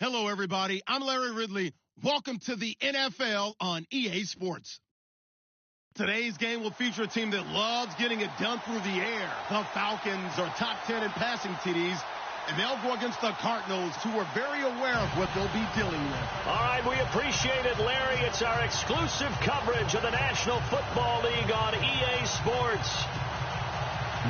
Hello, everybody. I'm Larry Ridley. Welcome to the NFL on EA Sports. Today's game will feature a team that loves getting it done through the air. The Falcons are top 10 in passing TDs, and they'll go against the Cardinals, who are very aware of what they'll be dealing with. All right, we appreciate it, Larry. It's our exclusive coverage of the National Football League on EA Sports.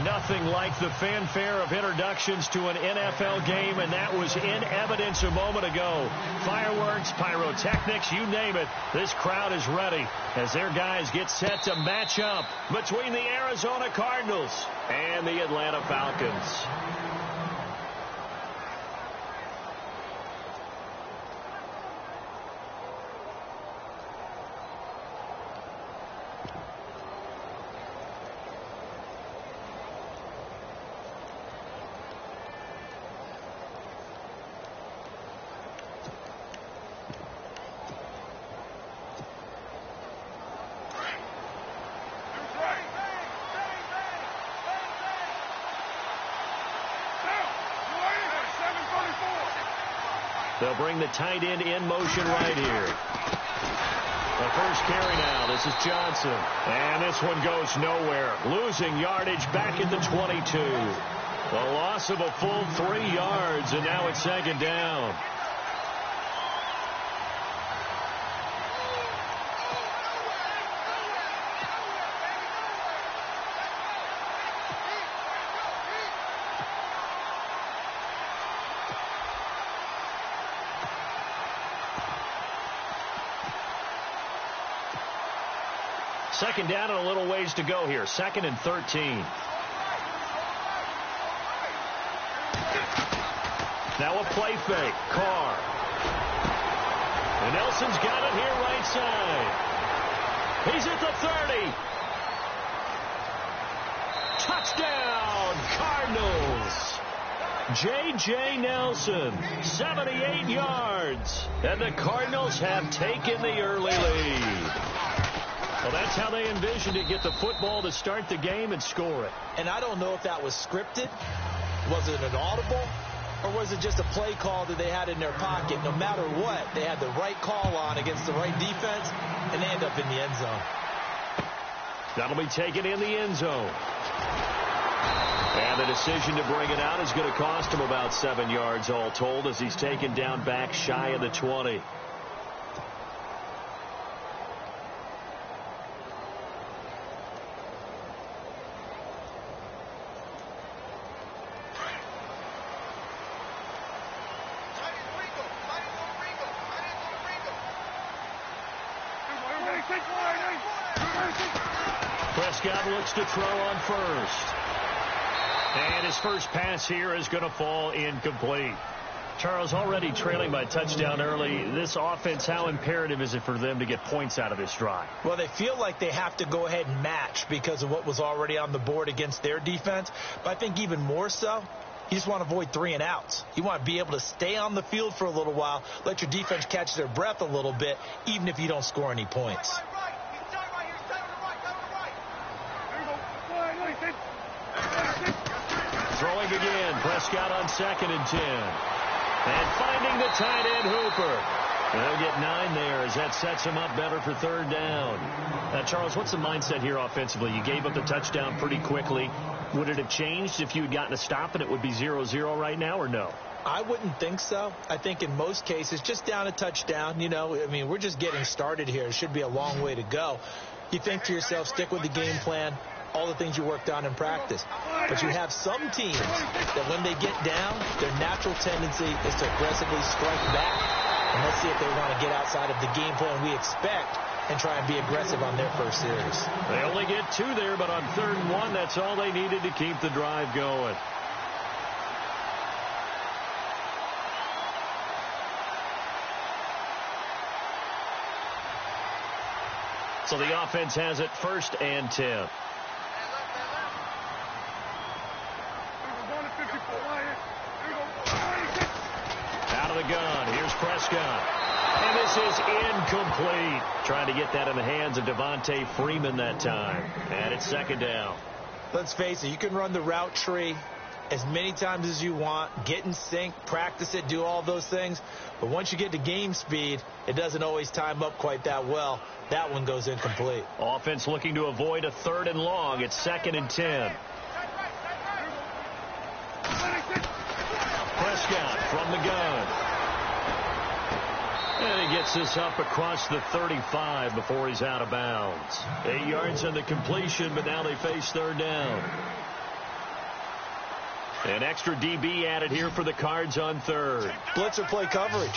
Nothing like the fanfare of introductions to an NFL game, and that was in evidence a moment ago. Fireworks, pyrotechnics, you name it. This crowd is ready as their guys get set to match up between the Arizona Cardinals and the Atlanta Falcons. They'll bring the tight end in motion right here. The first carry now. This is Johnson. And this one goes nowhere. Losing yardage back at the 22. The loss of a full 3 yards, and now it's second down. Second down and a little ways to go here. 2nd and 13. Now a play fake. Carr. And Nelson's got it here right side. He's at the 30. Touchdown, Cardinals. J.J. Nelson, 78 yards. And the Cardinals have taken the early lead. Well, that's how they envisioned it. Get the football to start the game and score it. And I don't know if that was scripted. Was it an audible? Or was it just a play call that they had in their pocket? No matter what, they had the right call on against the right defense, and they end up in the end zone. That'll be taken in the end zone. And the decision to bring it out is going to cost him about 7 yards all told as he's taken down back shy of the 20. Prescott looks to throw on first. And his first pass here is going to fall incomplete. Charles, already trailing by touchdown early. This offense, how imperative is it for them to get points out of this drive? Well, they feel like they have to go ahead and match because of what was already on the board against their defense. But I think even more so, you just want to avoid 3 and outs. You want to be able to stay on the field for a little while, let your defense catch their breath a little bit, even if you don't score any points. Throwing again. Prescott on 2nd and 10. And finding the tight end, Hooper. They'll get 9 there as that sets him up better for 3rd down. Now, Charles, what's the mindset here offensively? You gave up the touchdown pretty quickly. Would it have changed if you had gotten a stop and it would be 0-0 right now, or no? I wouldn't think so. I think in most cases, just down a touchdown, you know, I mean, we're just getting started here. It should be a long way to go. You think to yourself, stick with the game plan, all the things you worked on in practice. But you have some teams that when they get down, their natural tendency is to aggressively strike back. And let's see if they want to get outside of the game plan we expect and try and be aggressive on their first series. They only get 2 there, but on 3rd and 1, that's all they needed to keep the drive going. So the offense has it 1st and 10. Out of the gun. Here's Prescott. And this is incomplete. Trying to get that in the hands of Devontae Freeman that time. And it's 2nd down. Let's face it, you can run the route tree as many times as you want, get in sync, practice it, do all those things. But once you get to game speed, it doesn't always time up quite that well. That one goes incomplete. Offense looking to avoid a 3rd and long. It's 2nd and 10. Prescott from the gun. And he gets this up across the 35 before he's out of bounds. 8 yards on the completion, but now they face 3rd down. An extra DB added here for the Cards on 3rd. Blitzer play coverage.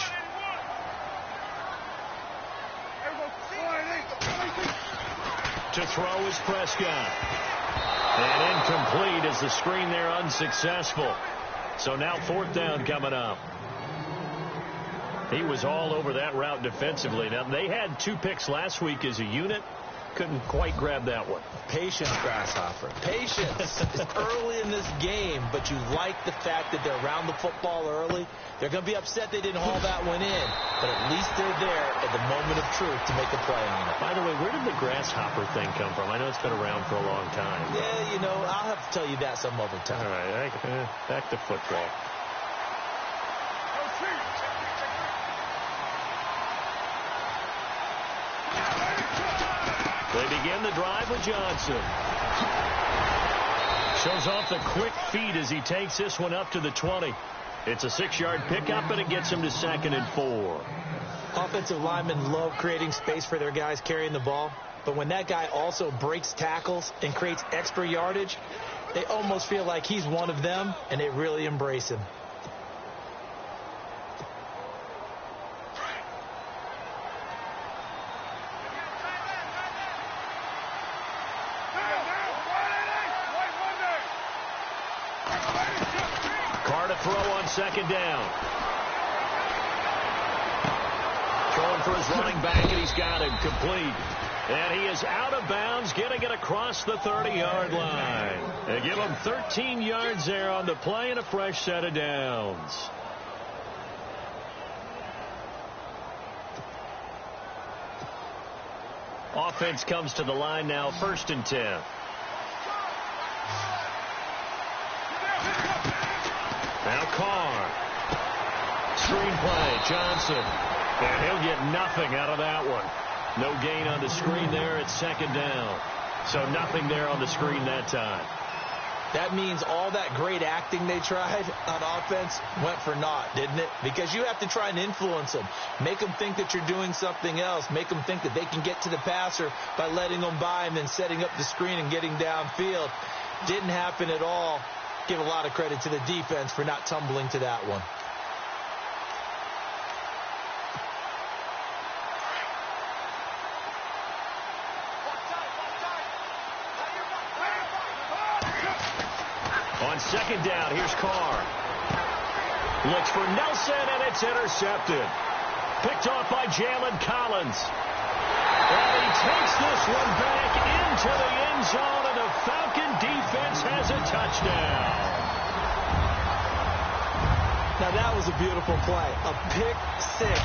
To throw is Prescott. And incomplete as the screen there unsuccessful. So now 4th down coming up. He was all over that route defensively. Now, they had 2 picks last week as a unit. Couldn't quite grab that one. Patience, Grasshopper. Patience. It's early in this game, but you like the fact that they're around the football early. They're going to be upset they didn't haul that one in, but at least they're there at the moment of truth to make a play on it. By the way, where did the Grasshopper thing come from? I know it's been around for a long time. Yeah, you know, I'll have to tell you that some other time. All right, back to football. They begin the drive with Johnson. Shows off the quick feet as he takes this one up to the 20. It's a 6-yard pickup, and it gets him to 2nd and 4. Offensive linemen love creating space for their guys carrying the ball, but when that guy also breaks tackles and creates extra yardage, they almost feel like he's one of them, and they really embrace him. Throw on 2nd down. Throwing for his running back, and he's got him complete. And he is out of bounds, getting it across the 30-yard line. They give him 13 yards there on the play and a fresh set of downs. Offense comes to the line now, 1st and 10. Now Carr. Screenplay, Johnson. And he'll get nothing out of that one. No gain on the screen there at 2nd down. So nothing there on the screen that time. That means all that great acting they tried on offense went for naught, didn't it? Because you have to try and influence them. Make them think that you're doing something else. Make them think that they can get to the passer by letting them by and then setting up the screen and getting downfield. Didn't happen at all. Give a lot of credit to the defense for not tumbling to that one. On 2nd down, here's Carr. Looks for Nelson, and it's intercepted. Picked off by Jalen Collins. And he takes this one back into the end zone, and the Falcon defense has a touchdown. Now, that was a beautiful play. A pick six.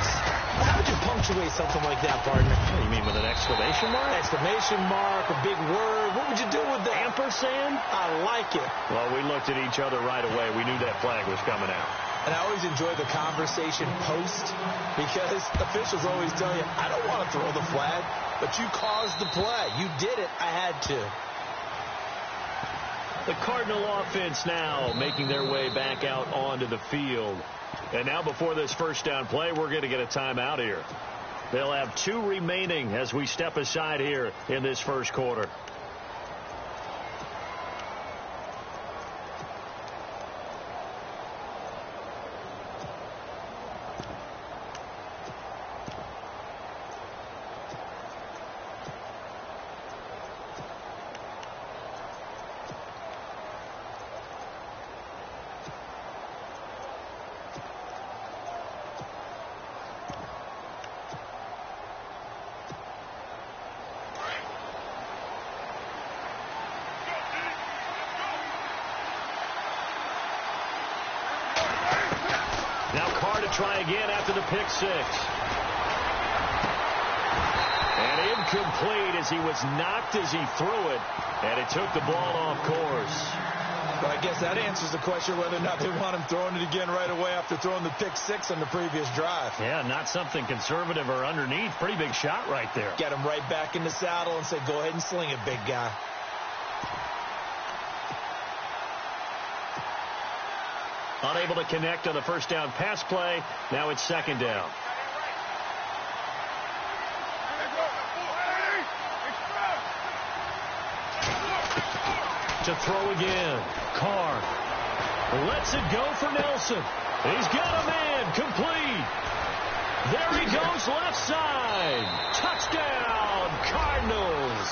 How would you punctuate something like that, partner? What do you mean, with an exclamation mark? Exclamation mark, a big word. What would you do with that? Ampersand? I like it. Well, we looked at each other right away. We knew that flag was coming out. And I always enjoy the conversation post because officials always tell you, I don't want to throw the flag, but you caused the play. You did it. I had to. The Cardinal offense now making their way back out onto the field. And now before this first down play, we're going to get a timeout here. They'll have 2 remaining as we step aside here in this first quarter. Try again after the pick six. And incomplete as he was knocked as he threw it. And it took the ball off course. Well, I guess that answers the question whether or not they want him throwing it again right away after throwing the pick six on the previous drive. Yeah, not something conservative or underneath. Pretty big shot right there. Get him right back in the saddle and say, go ahead and sling it, big guy. Unable to connect on the first down pass play. Now it's second down. To throw again. Carr lets it go for Nelson. He's got a man. Complete. There he goes left side. Touchdown, Cardinals.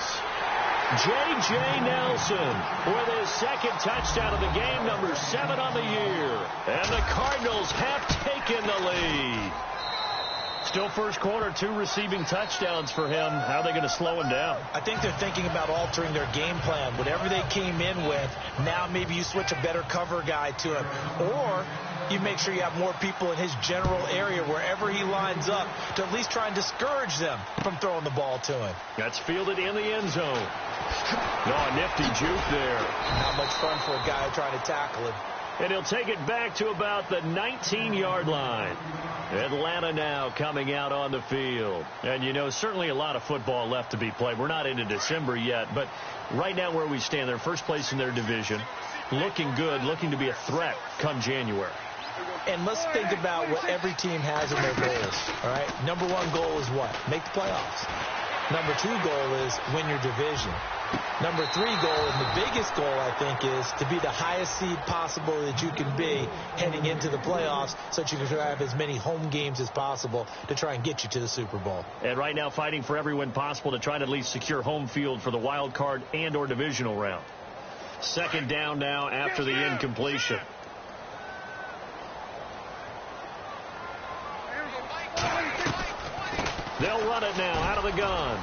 J.J. Nelson with his second touchdown of the game, number 7 on the year. And the Cardinals have taken the lead. Still first quarter, 2 receiving touchdowns for him. How are they going to slow him down? I think they're thinking about altering their game plan. Whatever they came in with, now maybe you switch a better cover guy to him. Or you make sure you have more people in his general area wherever he lines up to at least try and discourage them from throwing the ball to him. That's fielded in the end zone. No, a nifty juke there. Not much fun for a guy trying to tackle him. And he'll take it back to about the 19-yard line. Atlanta now coming out on the field. And, you know, certainly a lot of football left to be played. We're not into December yet, but right now where we stand, they're first place in their division. Looking good, looking to be a threat come January. And let's think about what every team has in their goals, all right? Number 1 goal is what? Make the playoffs. Number 2 goal is win your division. Number 3 goal, and the biggest goal, I think, is to be the highest seed possible that you can be heading into the playoffs so that you can have as many home games as possible to try and get you to the Super Bowl. And right now fighting for every win possible to try to at least secure home field for the wild card and or divisional round. Second down now after the incompletion. They'll run it now out of the gun.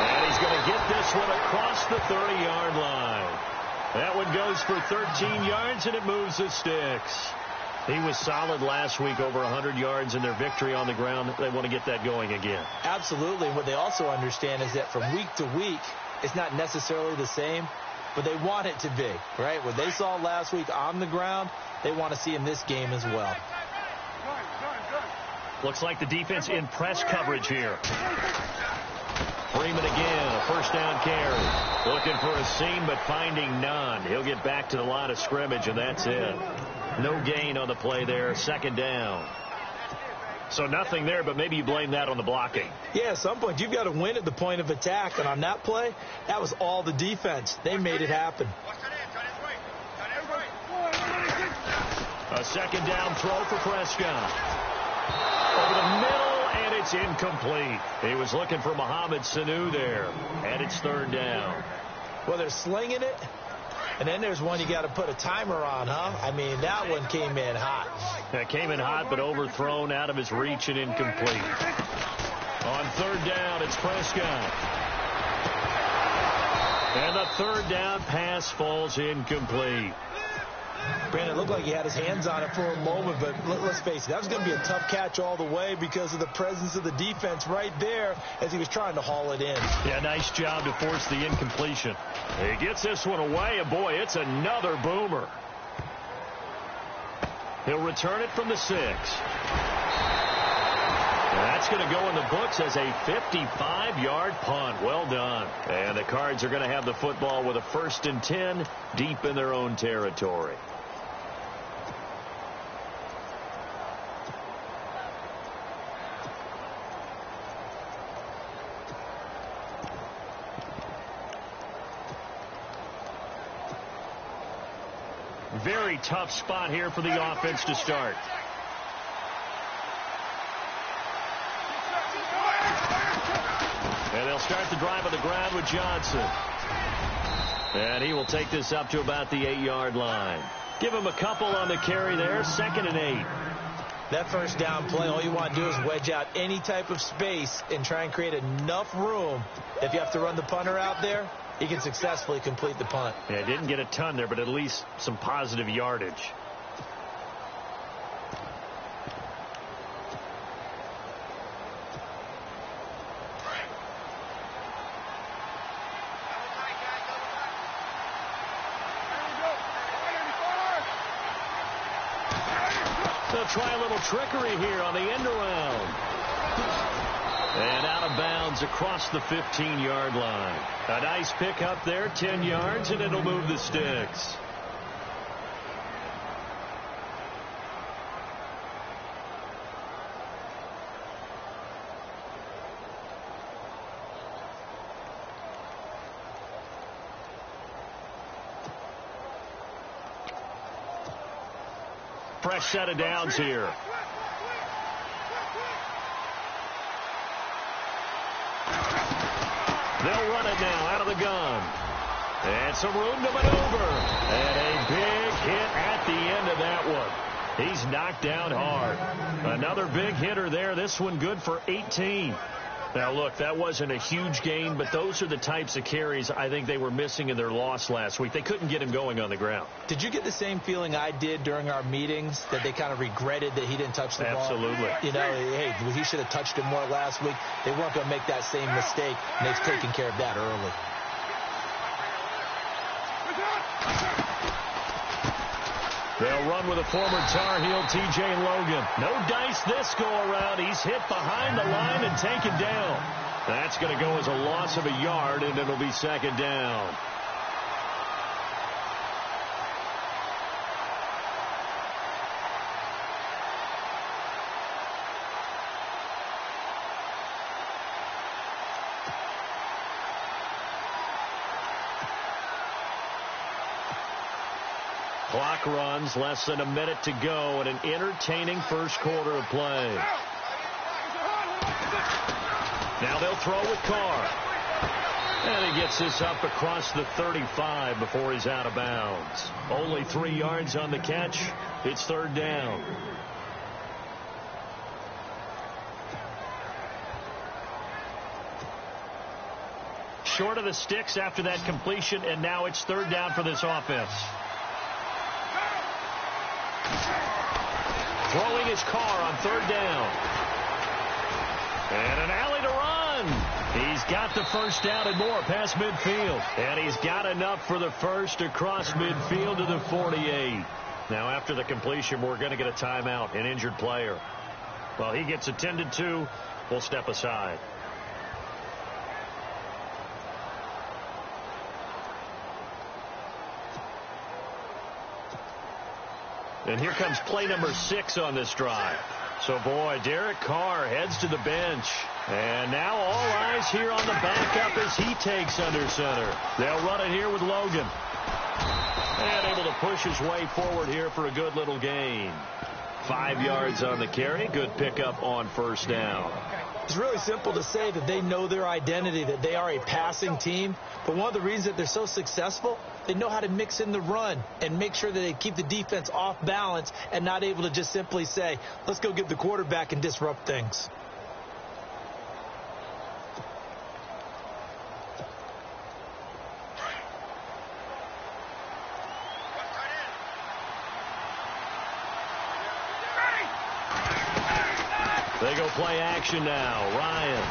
And he's going to get this one across the 30-yard line. That one goes for 13 yards, and it moves the sticks. He was solid last week, over 100 yards in their victory on the ground. They want to get that going again. Absolutely. What they also understand is that from week to week, it's not necessarily the same, but they want it to be, right? What they saw last week on the ground, they want to see in this game as well. Looks like the defense in press coverage here. Freeman again, a first down carry. Looking for a seam, but finding none. He'll get back to the line of scrimmage, and that's it. No gain on the play there, second down. So nothing there, but maybe you blame that on the blocking. Yeah, at some point, you've got to win at the point of attack, and on that play, that was all the defense. They made it happen. A second down throw for Prescott. Over the middle, and it's incomplete. He was looking for Mohamed Sanu there, and it's third down. Well, they're slinging it, and then there's one you got to put a timer on, huh? I mean, that one came in hot. That came in hot, but overthrown, out of his reach, and incomplete. On third down, it's Prescott. And the third down pass falls incomplete. Brandon, it looked like he had his hands on it for a moment, but let's face it, that was going to be a tough catch all the way because of the presence of the defense right there as he was trying to haul it in. Yeah, nice job to force the incompletion. He gets this one away, and boy, it's another boomer. He'll return it from the 6. That's going to go in the books as a 55-yard punt. Well done. And the Cards are going to have the football with a 1st and 10 deep in their own territory. Very tough spot here for the offense to start. And they'll start the drive on the ground with Johnson. And he will take this up to about the 8-yard line. Give him a couple on the carry there. 2nd and 8. That first down play, all you want to do is wedge out any type of space and try and create enough room. If you have to run the punter out there, he can successfully complete the punt. Yeah, didn't get a ton there, but at least some positive yardage. They'll try a little trickery here on the end around. And out of bounds across the 15-yard line. A nice pick up there, 10 yards, and it'll move the sticks. Fresh set of downs here. They'll run it now out of the gun. And some room to maneuver. And a big hit at the end of that one. He's knocked down hard. Another big hitter there. This one good for 18. Now, look, that wasn't a huge gain, but those are the types of carries I think they were missing in their loss last week. They couldn't get him going on the ground. Did you get the same feeling I did during our meetings, that they kind of regretted that he didn't touch the ball? Absolutely. You know, hey, he should have touched it more last week. They weren't going to make that same mistake, and they've taken care of that early. They'll run with a former Tar Heel, T.J. Logan. No dice this go-around. He's hit behind the line and taken down. That's going to go as a loss of a yard, and it'll be second down. Clock runs, less than a minute to go, and an entertaining first quarter of play. Now they'll throw with Carr. And he gets this up across the 35 before he's out of bounds. Only 3 yards on the catch. It's third down. Short of the sticks after that completion, and now it's third down for this offense. Throwing his Carr on third down. And an alley to run. He's got the first down and more past midfield. And he's got enough for the first across midfield to the 48. Now after the completion, we're going to get a timeout, an injured player. Well, he gets attended to. We'll step aside. And here comes play number 6 on this drive. So, boy, Derek Carr heads to the bench. And now all eyes here on the backup as he takes under center. They'll run it here with Logan. And able to push his way forward here for a good little gain. 5 yards on the carry. Good pickup on first down. It's really simple to say that they know their identity, that they are a passing team. But one of the reasons that they're so successful, they know how to mix in the run and make sure that they keep the defense off balance and not able to just simply say, let's go get the quarterback and disrupt things. They go play action now. Ryan.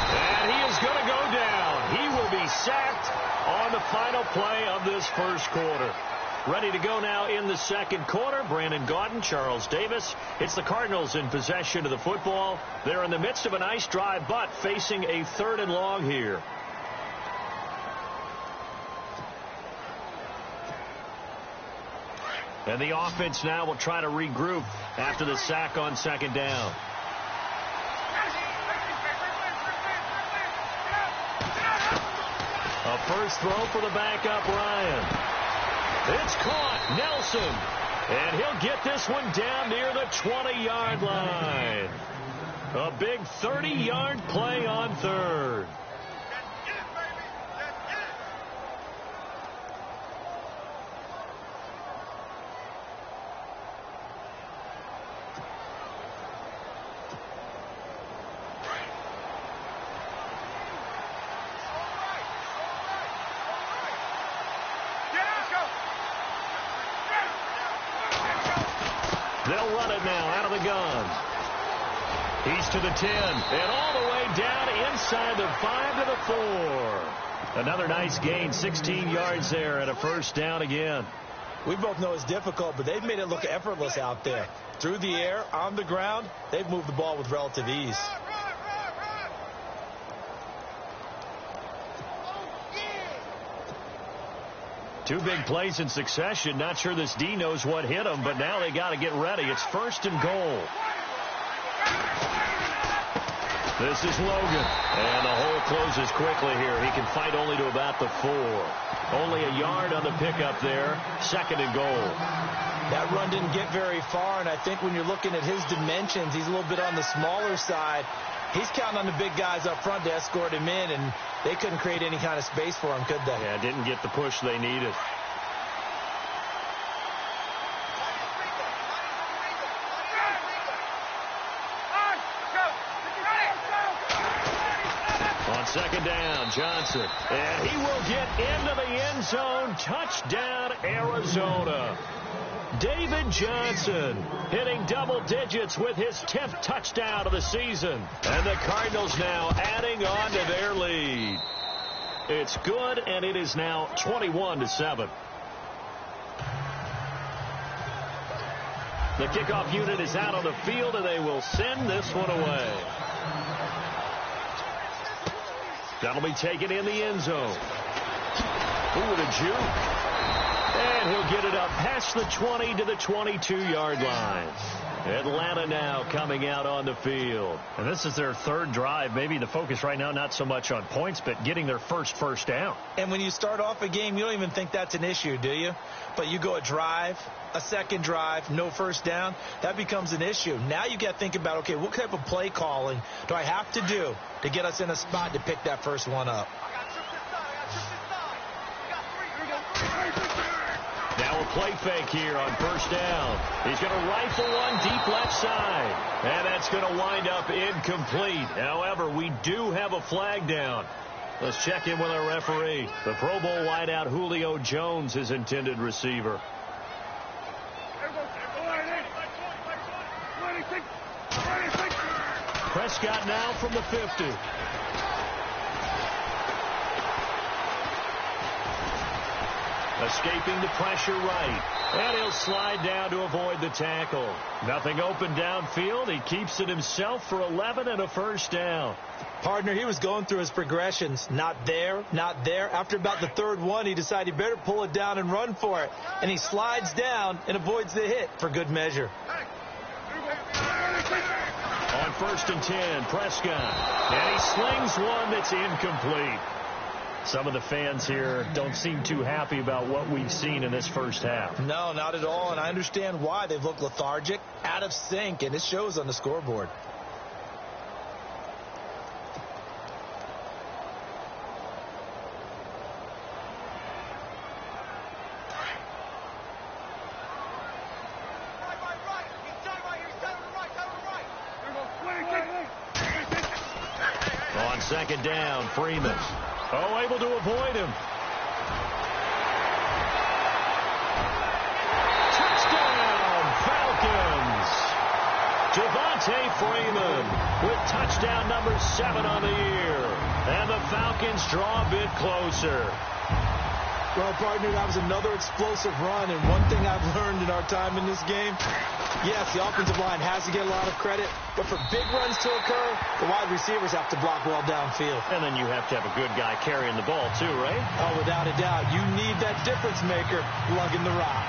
And he is going to go down. He will be sacked on the final play of this first quarter. Ready to go now in the second quarter. Brandon Gaudin, Charles Davis. It's the Cardinals in possession of the football. They're in the midst of a nice drive, but facing a third and long here. And the offense now will try to regroup after the sack on second down. A first throw for the backup, Ryan. It's caught. Nelson. And he'll get this one down near the 20-yard line. A big 30-yard play on third. They'll run it now out of the gun. He's to the 10 and all the way down inside the 5 to the 4. Another nice gain, 16 yards there and a first down again. We both know it's difficult, but they've made it look effortless out there. Through the air, on the ground, they've moved the ball with relative ease. Two big plays in succession. Not sure this D knows what hit him, but now they got to get ready. It's 1st and goal. This is Logan. And the hole closes quickly here. He can fight only to about the 4. Only a yard on the pickup there. 2nd and goal. That run didn't get very far, and I think when you're looking at his dimensions, he's a little bit on the smaller side. He's counting on the big guys up front to escort him in, and they couldn't create any kind of space for him, could they? Yeah, didn't get the push they needed. On 2nd down, Johnson. And he will get into the end zone. Touchdown, Arizona. David Johnson hitting double digits with his 10th touchdown of the season. And the Cardinals now adding on to their lead. It's good, and it is now 21-7. The kickoff unit is out on the field, and they will send this one away. That'll be taken in the end zone. Ooh, with a juke. And he'll get it up past the 20 to the 22-yard line. Atlanta now coming out on the field. And this is their 3rd drive. Maybe the focus right now not so much on points, but getting their first down. And when you start off a game, you don't even think that's an issue, do you? But you go a drive, a 2nd drive, no first down, that becomes an issue. Now you got to think about, okay, what type of play calling do I have to do to get us in a spot to pick that first one up? Now a play fake here on 1st down. He's going to rifle one deep left side. And that's going to wind up incomplete. However, we do have a flag down. Let's check in with our referee. The Pro Bowl wideout Julio Jones, his intended receiver. Prescott now from the 50. Escaping the pressure right. And he'll slide down to avoid the tackle. Nothing open downfield. He keeps it himself for 11 and a first down. Partner, he was going through his progressions. Not there, not there. After about the 3rd one, he decided he better pull it down and run for it. And he slides down and avoids the hit for good measure. On 1st and 10, Prescott. And he slings one that's incomplete. Some of the fans here don't seem too happy about what we've seen in this first half. No, not at all, and I understand why. They've looked lethargic, out of sync, and it shows on the scoreboard. On 2nd down, Freeman. Oh, able to avoid him. Touchdown, Falcons. Javonte Freeman with touchdown number 7 on the year. And the Falcons draw a bit closer. Well, partner, that was another explosive run, and one thing I've learned in our time in this game, yes, the offensive line has to get a lot of credit, but for big runs to occur, the wide receivers have to block well downfield. And then you have to have a good guy carrying the ball, too, right? Oh, without a doubt. You need that difference maker lugging the rock.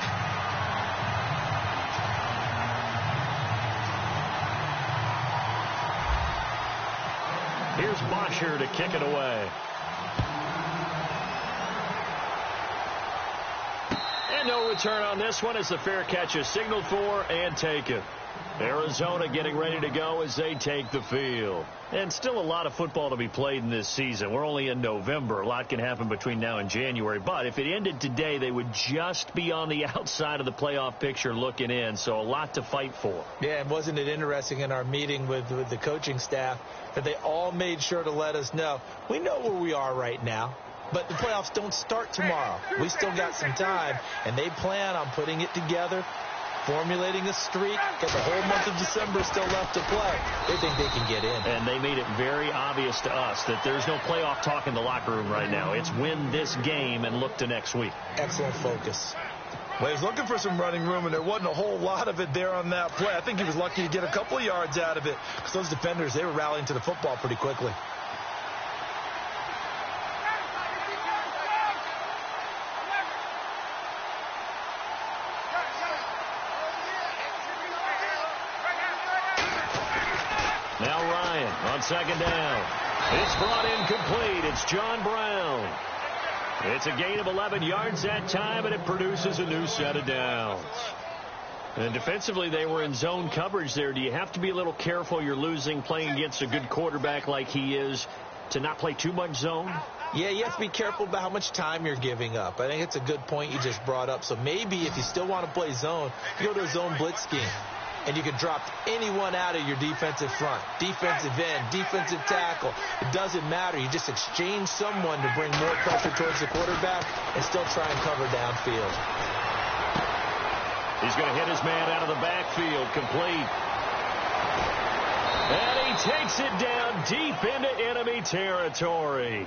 Here's Bosher to kick it away. No return on this one as the fair catch is signaled for and taken. Arizona getting ready to go as they take the field. And still a lot of football to be played in this season. We're only in November. A lot can happen between now and January. But if it ended today, they would just be on the outside of the playoff picture looking in. So a lot to fight for. Yeah, and wasn't it interesting in our meeting with the coaching staff that they all made sure to let us know, we know where we are right now. But the playoffs don't start tomorrow. We still got some time, and they plan on putting it together, formulating a streak, got the whole month of December still left to play. They think they can get in. And they made it very obvious to us that there's no playoff talk in the locker room right now. It's win this game and look to next week. Excellent focus. Well, he was looking for some running room, and there wasn't a whole lot of it there on that play. I think he was lucky to get a couple of yards out of it because those defenders, they were rallying to the football pretty quickly. Now Ryan on second down. It's brought in complete. It's John Brown. It's a gain of 11 yards that time, and it produces a new set of downs. And defensively, they were in zone coverage there. Do you have to be a little careful? You're losing playing against a good quarterback like he is to not play too much zone? Yeah, you have to be careful about how much time you're giving up. I think it's a good point you just brought up. So maybe if you still want to play zone, you go to a zone blitz scheme. And you can drop anyone out of your defensive front, defensive end, defensive tackle. It doesn't matter. You just exchange someone to bring more pressure towards the quarterback and still try and cover downfield. He's going to hit his man out of the backfield, complete. And he takes it down deep into enemy territory.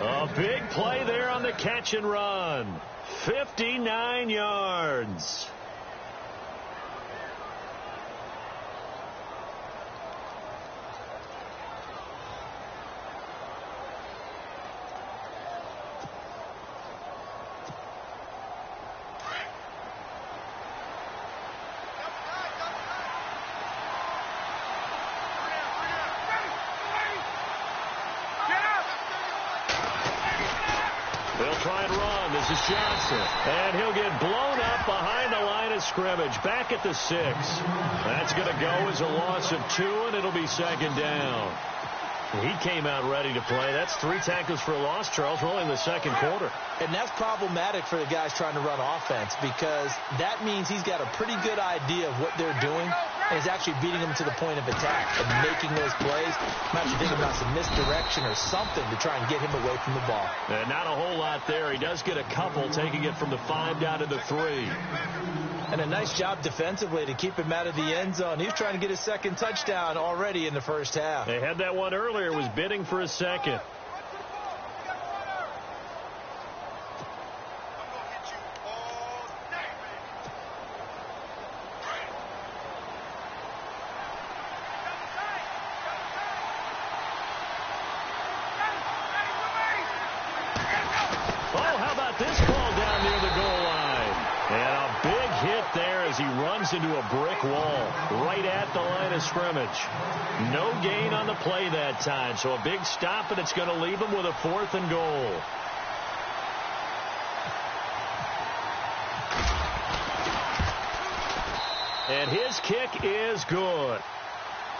A big play there on the catch and run. 59 yards. They'll try and run. This is Johnson. And he'll get blown up behind the line of scrimmage. Back at the 6. That's going to go as a loss of 2, and it'll be second down. He came out ready to play. That's 3 tackles for a loss, Charles. We're only in the second quarter. And that's problematic for the guys trying to run offense because that means he's got a pretty good idea of what they're doing and is actually beating them to the point of attack and making those plays. Might be thinking about some misdirection or something to try and get him away from the ball. Not a whole lot there. He does get a couple, taking it from the 5 down to the 3. And a nice job defensively to keep him out of the end zone. He's trying to get his second touchdown already in the first half. They had that one earlier, was bidding for a second. Oh, how about this ball down near the goal line? And a big hit there as he runs into a brick wall right at the line of scrimmage. No gain on the play that time, so a big stop, and it's going to leave him with a 4th and goal. And his kick is good.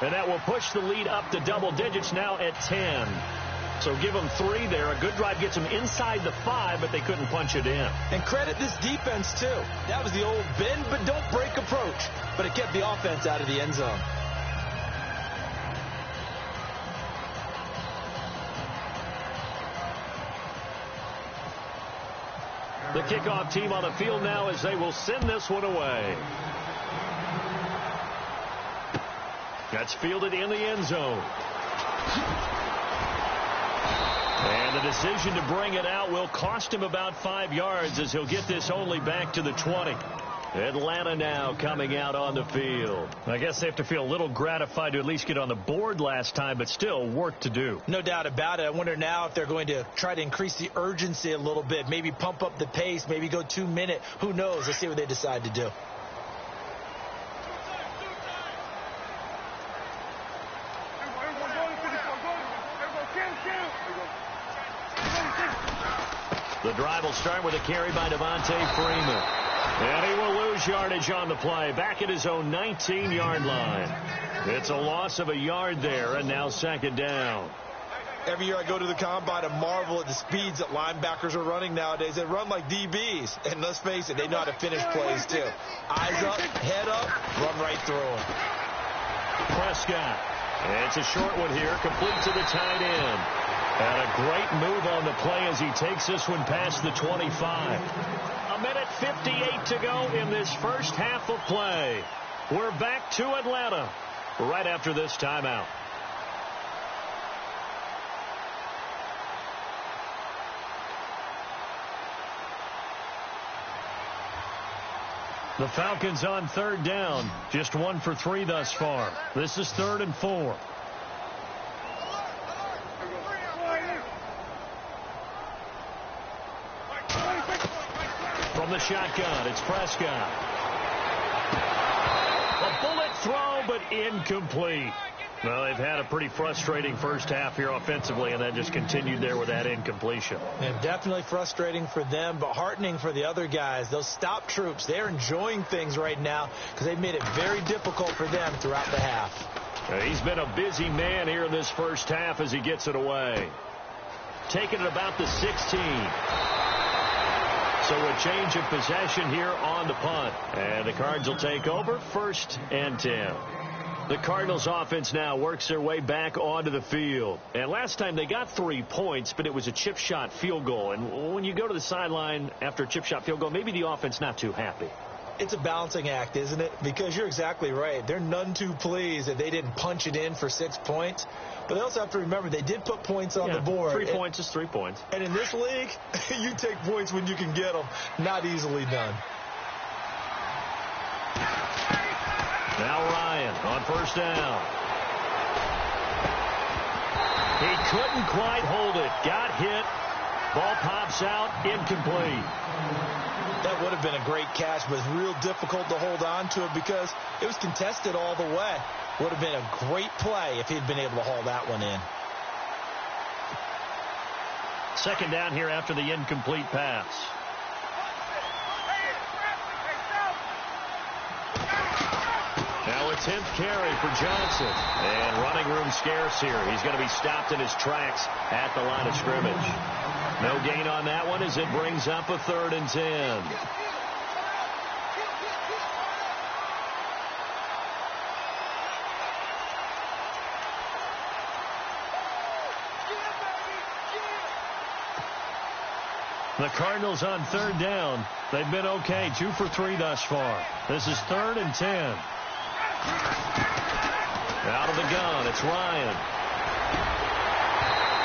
And that will push the lead up to double digits now at 10. So give them 3 there. A good drive gets them inside the 5, but they couldn't punch it in. And credit this defense, too. That was the old bend but don't break approach. But it kept the offense out of the end zone. The kickoff team on the field now as they will send this one away. That's fielded in the end zone. And the decision to bring it out will cost him about 5 yards as he'll get this only back to the 20. Atlanta now coming out on the field. I guess they have to feel a little gratified to at least get on the board last time, but still work to do. No doubt about it. I wonder now if they're going to try to increase the urgency a little bit, maybe pump up the pace, maybe go 2-minute. Who knows? Let's see what they decide to do. The drive will start with a carry by Devontae Freeman. And he will lose yardage on the play. Back at his own 19-yard line. It's a loss of a yard there, and now second down. Every year I go to the combine and marvel at the speeds that linebackers are running nowadays. They run like DBs. And let's face it, they know how to finish plays, too. Eyes up, head up, run right through them. Prescott. It's a short one here, complete to the tight end. And a great move on the play as he takes this one past the 25. A minute 58 to go in this first half of play. We're back to Atlanta right after this timeout. The Falcons on third down. Just 1 for 3 thus far. This is 3rd and 4. From the shotgun, it's Prescott. A bullet throw, but incomplete. Well, they've had a pretty frustrating first half here offensively, and then just continued there with that incompletion. And definitely frustrating for them, but heartening for the other guys. Those stop troops, they're enjoying things right now because they've made it very difficult for them throughout the half. He's been a busy man here in this first half as he gets it away. Taking it about the 16. So a change of possession here on the punt. And the Cards will take over 1st and 10. The Cardinals offense now works their way back onto the field. And last time they got 3 points, but it was a chip shot field goal. And when you go to the sideline after a chip shot field goal, maybe the offense not too happy. It's a balancing act, isn't it? Because you're exactly right. They're none too pleased that they didn't punch it in for 6 points. But they also have to remember they did put points on the board. 3 points is 3 points. And in this league, you take points when you can get them. Not easily done. Now Ryan on 1st down. He couldn't quite hold it. Got hit. Ball pops out. Incomplete. That would have been a great catch, but it's real difficult to hold on to it because it was contested all the way. Would have been a great play if he'd been able to haul that one in. 2nd down here after the incomplete pass. Now a 10th carry for Johnson. And running room scarce here. He's going to be stopped in his tracks at the line of scrimmage. No gain on that one as it brings up a 3rd and 10. The Cardinals on 3rd down. They've been okay. 2 for 3 thus far. This is 3rd and 10. Out of the gun, it's Ryan.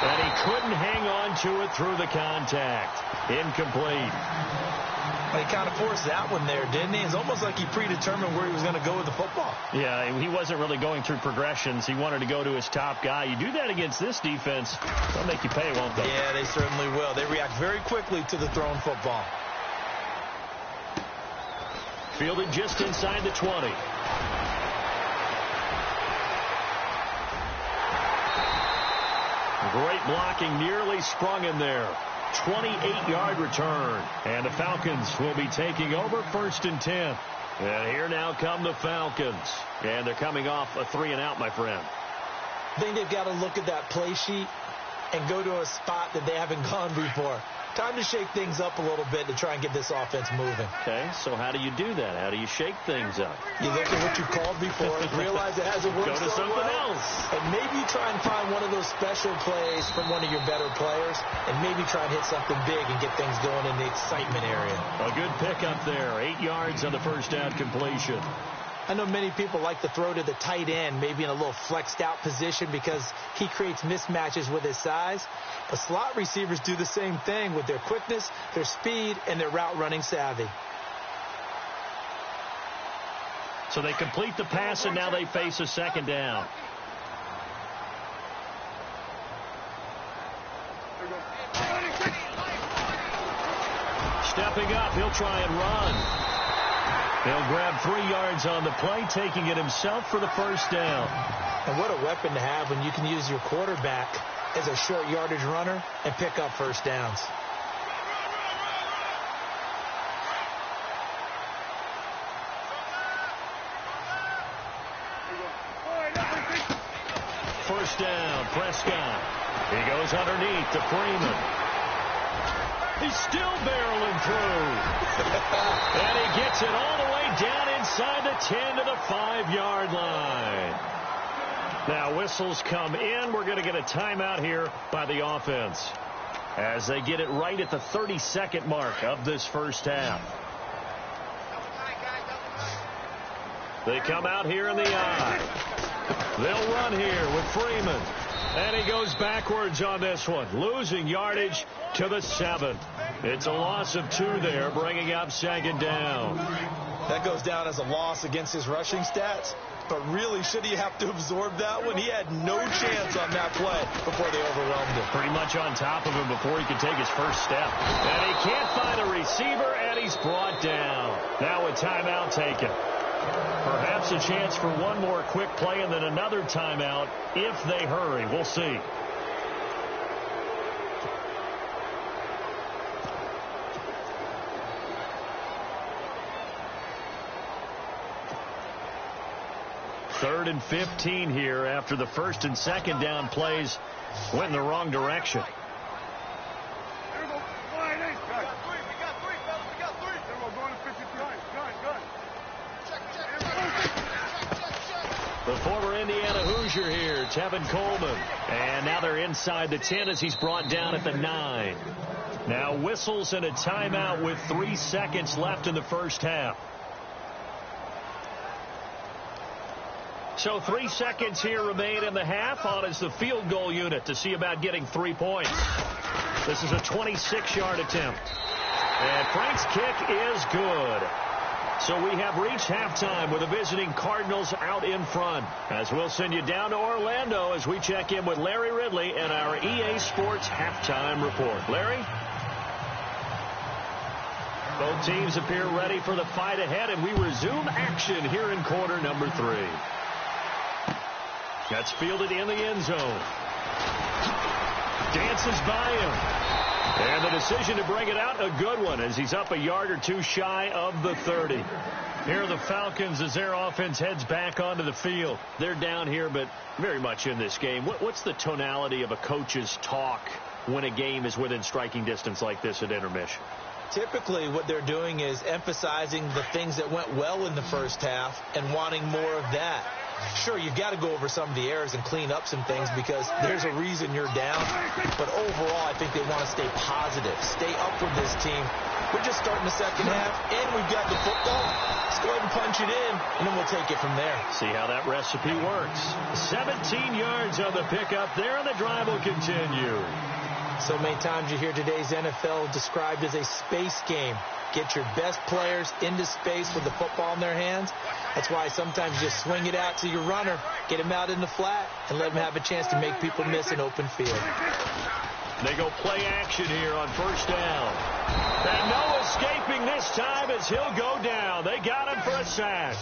And he couldn't hang on to it through the contact. Incomplete. Well, he kind of forced that one there, didn't he? It's almost like he predetermined where he was going to go with the football. Yeah, he wasn't really going through progressions. He wanted to go to his top guy. You do that against this defense, they'll make you pay, won't they? Yeah, they certainly will. They react very quickly to the thrown football. Fielded just inside the 20. Great blocking, nearly sprung in there. 28-yard return. And the Falcons will be taking over 1st and 10. And here now come the Falcons. And they're coming off a 3-and-out, my friend. I think they've got to look at that play sheet and go to a spot that they haven't gone before. Time to shake things up a little bit to try and get this offense moving. Okay, so how do you do that? How do you shake things up? You look at what you called before, realize it hasn't worked Go to something else. And maybe try and find one of those special plays from one of your better players, and maybe try and hit something big and get things going in the excitement area. A good pickup there. 8 yards on the 1st down completion. I know many people like to throw to the tight end, maybe in a little flexed out position because he creates mismatches with his size. But slot receivers do the same thing with their quickness, their speed, and their route running savvy. So they complete the pass, and now they face a 2nd down. Stepping up, he'll try and run. He'll grab 3 yards on the play, taking it himself for the 1st down. And what a weapon to have when you can use your quarterback as a short yardage runner and pick up 1st downs. First down, Prescott. He goes underneath to Freeman. He's still barreling through. And he gets it all the way down inside the 10 to the 5-yard line. Now whistles come in. We're going to get a timeout here by the offense as they get it right at the 32nd mark of this first half. They come out here in the eye. They'll run here with Freeman. And he goes backwards on this one, losing yardage to the 7. It's a loss of 2 there, bringing up 2nd down. That goes down as a loss against his rushing stats. But really, should he have to absorb that one? He had no chance on that play before they overwhelmed him. Pretty much on top of him before he could take his first step. And he can't find a receiver, and he's brought down. Now a timeout taken. Perhaps a chance for one more quick play and then another timeout if they hurry. We'll see. Third and 15 here after the first and second down plays went in the wrong direction. The former Indiana Hoosier here, Tevin Coleman. And now they're inside the 10 as he's brought down at the 9. Now whistles and a timeout with 3 seconds left in the first half. So 3 seconds here remain in the half on as the field goal unit to see about getting 3 points. This is a 26-yard attempt. And Frank's kick is good. So we have reached halftime with the visiting Cardinals out in front. As we'll send you down to Orlando as we check in with Larry Ridley and our EA Sports halftime report. Larry? Both teams appear ready for the fight ahead, and we resume action here in quarter number 3. That's fielded in the end zone. Dances by him. And the decision to bring it out, a good one, as he's up a yard or two shy of the 30. Here are the Falcons as their offense heads back onto the field. They're down here, but very much in this game. What's the tonality of a coach's talk when a game is within striking distance like this at intermission? Typically, what they're doing is emphasizing the things that went well in the first half and wanting more of that. Sure, you've got to go over some of the errors and clean up some things because there's a reason you're down. But overall, I think they want to stay positive, stay up with this team. We're just starting the second half, and we've got the football. Let's go ahead and punch it in, and then we'll take it from there. See how that recipe works. 17 yards on the pickup there, and the drive will continue. So many times you hear today's NFL described as a space game. Get your best players into space with the football in their hands. That's why sometimes you just swing it out to your runner, get him out in the flat, and let him have a chance to make people miss an open field. They go play action here on first down. And no escaping this time as he'll go down. They got him for a sack.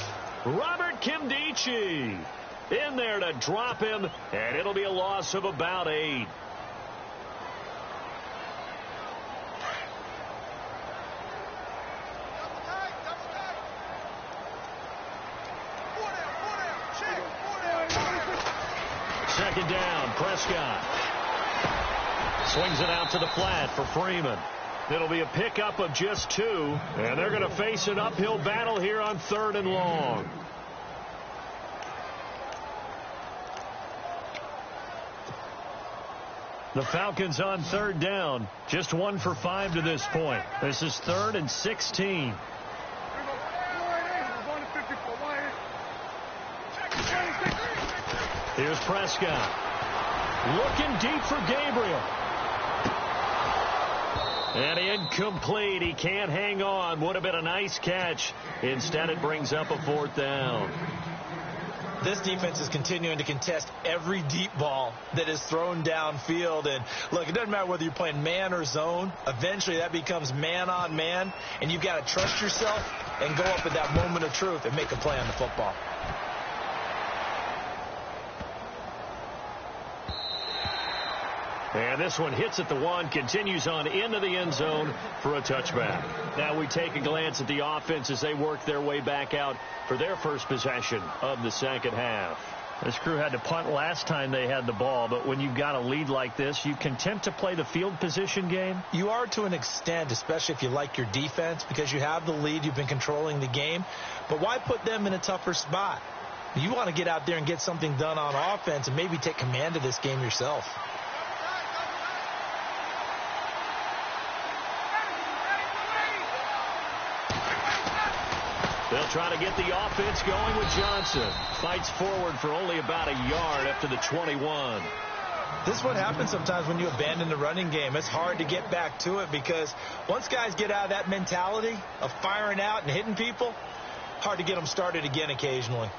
Robert Kimdichie in there to drop him, and it'll be a loss of about 8. Second down, Prescott. Swings it out to the flat for Freeman. It'll be a pickup of just 2, and they're going to face an uphill battle here on 3rd and long. The Falcons on 3rd down, just 1 for 5 to this point. This is 3rd and 16. Here's Prescott. Looking deep for Gabriel. And incomplete. He can't hang on. Would have been a nice catch. Instead, it brings up a 4th down. This defense is continuing to contest every deep ball that is thrown downfield. And, look, it doesn't matter whether you're playing man or zone. Eventually, that becomes man on man. And you've got to trust yourself and go up at that moment of truth and make a play on the football. And this one hits at the 1, continues on into the end zone for a touchback. Now we take a glance at the offense as they work their way back out for their first possession of the second half. This crew had to punt last time they had the ball, but when you've got a lead like this, you content to play the field position game? You are to an extent, especially if you like your defense, because you have the lead, you've been controlling the game. But why put them in a tougher spot? You want to get out there and get something done on offense and maybe take command of this game yourself. They'll try to get the offense going with Johnson. Fights forward for only about a yard up to the 21. This is what happens sometimes when you abandon the running game. It's hard to get back to it because once guys get out of that mentality of firing out and hitting people, hard to get them started again occasionally.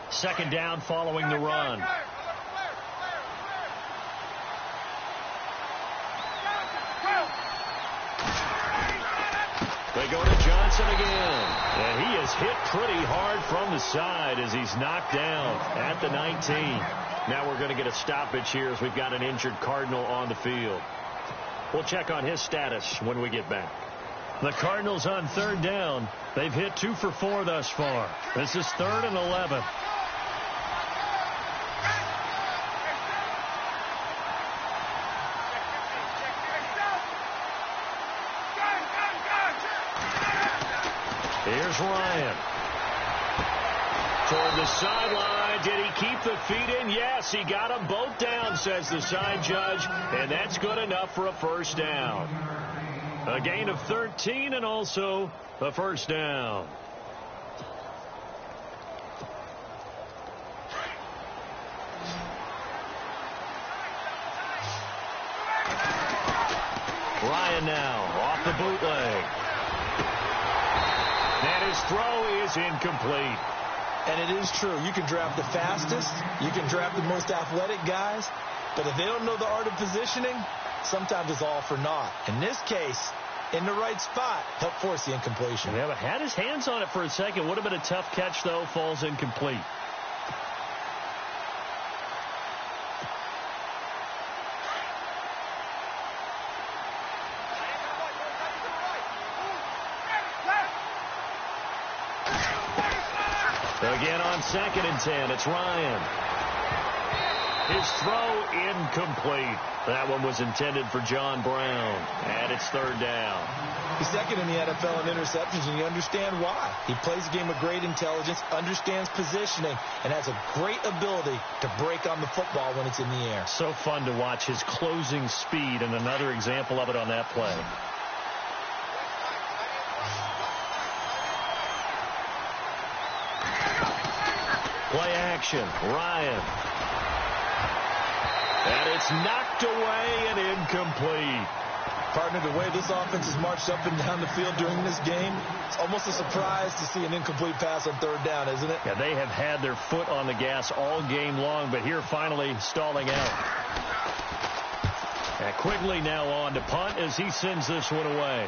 Second down following the run. They go to Johnson again. And he is hit pretty hard from the side as he's knocked down at the 19. Now we're going to get a stoppage here as we've got an injured Cardinal on the field. We'll check on his status when we get back. The Cardinals on third down. They've hit 2 for 4 thus far. This is 3rd and 11. Here's Ryan. Toward the sideline. Did he keep the feet in? Yes, he got them both down, says the side judge. And that's good enough for a first down. A gain of 13 and also a first down. Ryan now off the bootleg. And his throw is incomplete. And it is true. You can draft the fastest. You can draft the most athletic guys. But if they don't know the art of positioning, sometimes it's all for naught. In this case, in the right spot, helped force the incompletion. Yeah, but had his hands on it for a second. Would have been a tough catch, though. Falls incomplete. Again on 2nd and 10, it's Ryan. His throw incomplete. That one was intended for John Brown, and it's 3rd down. He's 2nd in the NFL in interceptions, and you understand why. He plays a game of great intelligence, understands positioning, and has a great ability to break on the football when it's in the air. So fun to watch his closing speed, and another example of it on that play. Play action, Ryan. And it's knocked away and incomplete. Partner, the way this offense has marched up and down the field during this game, it's almost a surprise to see an incomplete pass on 3rd down, isn't it? Yeah, they have had their foot on the gas all game long, but here finally stalling out. And Quigley now on to punt as he sends this one away.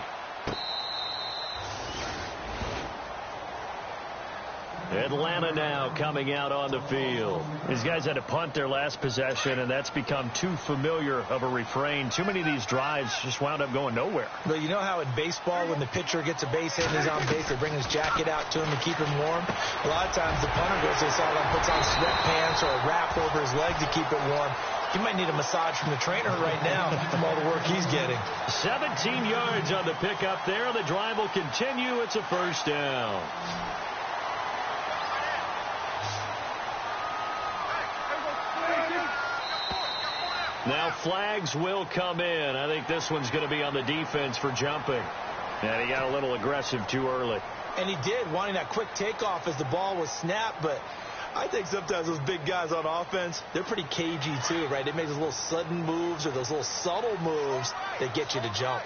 Atlanta now coming out on the field. These guys had to punt their last possession, and that's become too familiar of a refrain. Too many of these drives just wound up going nowhere. But you know how in baseball, when the pitcher gets a base hit and he's on base, they bring his jacket out to him to keep him warm? A lot of times the punter goes to the sideline, puts on sweatpants or a wrap over his leg to keep it warm. He might need a massage from the trainer right now from all the work he's getting. 17 yards on the pickup there. The drive will continue. It's a first down. Now flags will come in. I think this one's going to be on the defense for jumping. And he got a little aggressive too early. And he did, wanting that quick takeoff as the ball was snapped. But I think sometimes those big guys on offense, they're pretty cagey too, right? They make those little sudden moves or those little subtle moves that get you to jump.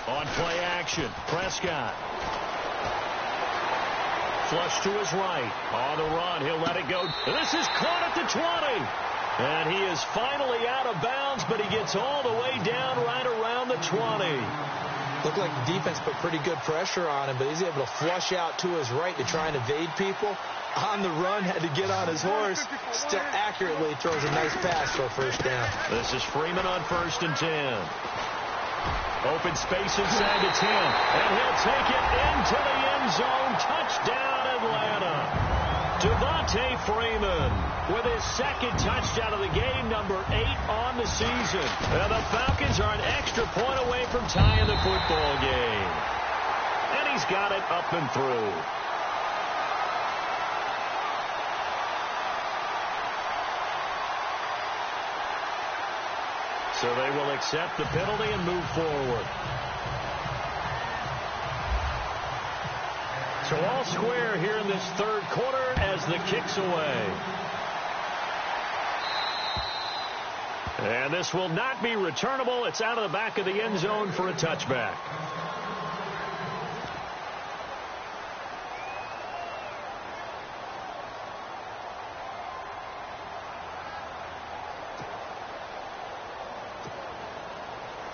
On play action, Prescott. Flush to his right. On the run, he'll let it go. This is caught at the 20. And he is finally out of bounds, but he gets all the way down right around the 20. Looked like the defense put pretty good pressure on him, but he's able to flush out to his right to try and evade people. On the run, had to get on his horse. Still accurately throws a nice pass for a first down. This is Freeman on 1st and 10. Open space inside the 10. And he'll take it into the end zone. Touchdown, Atlanta. Devontae Freeman with his 2nd touchdown of the game, number 8 on the season. And the Falcons are an extra point away from tying the football game. And he's got it up and through. So they will accept the penalty and move forward. square here in this third quarter as the kick's away. And this will not be returnable. It's out of the back of the end zone for a touchback.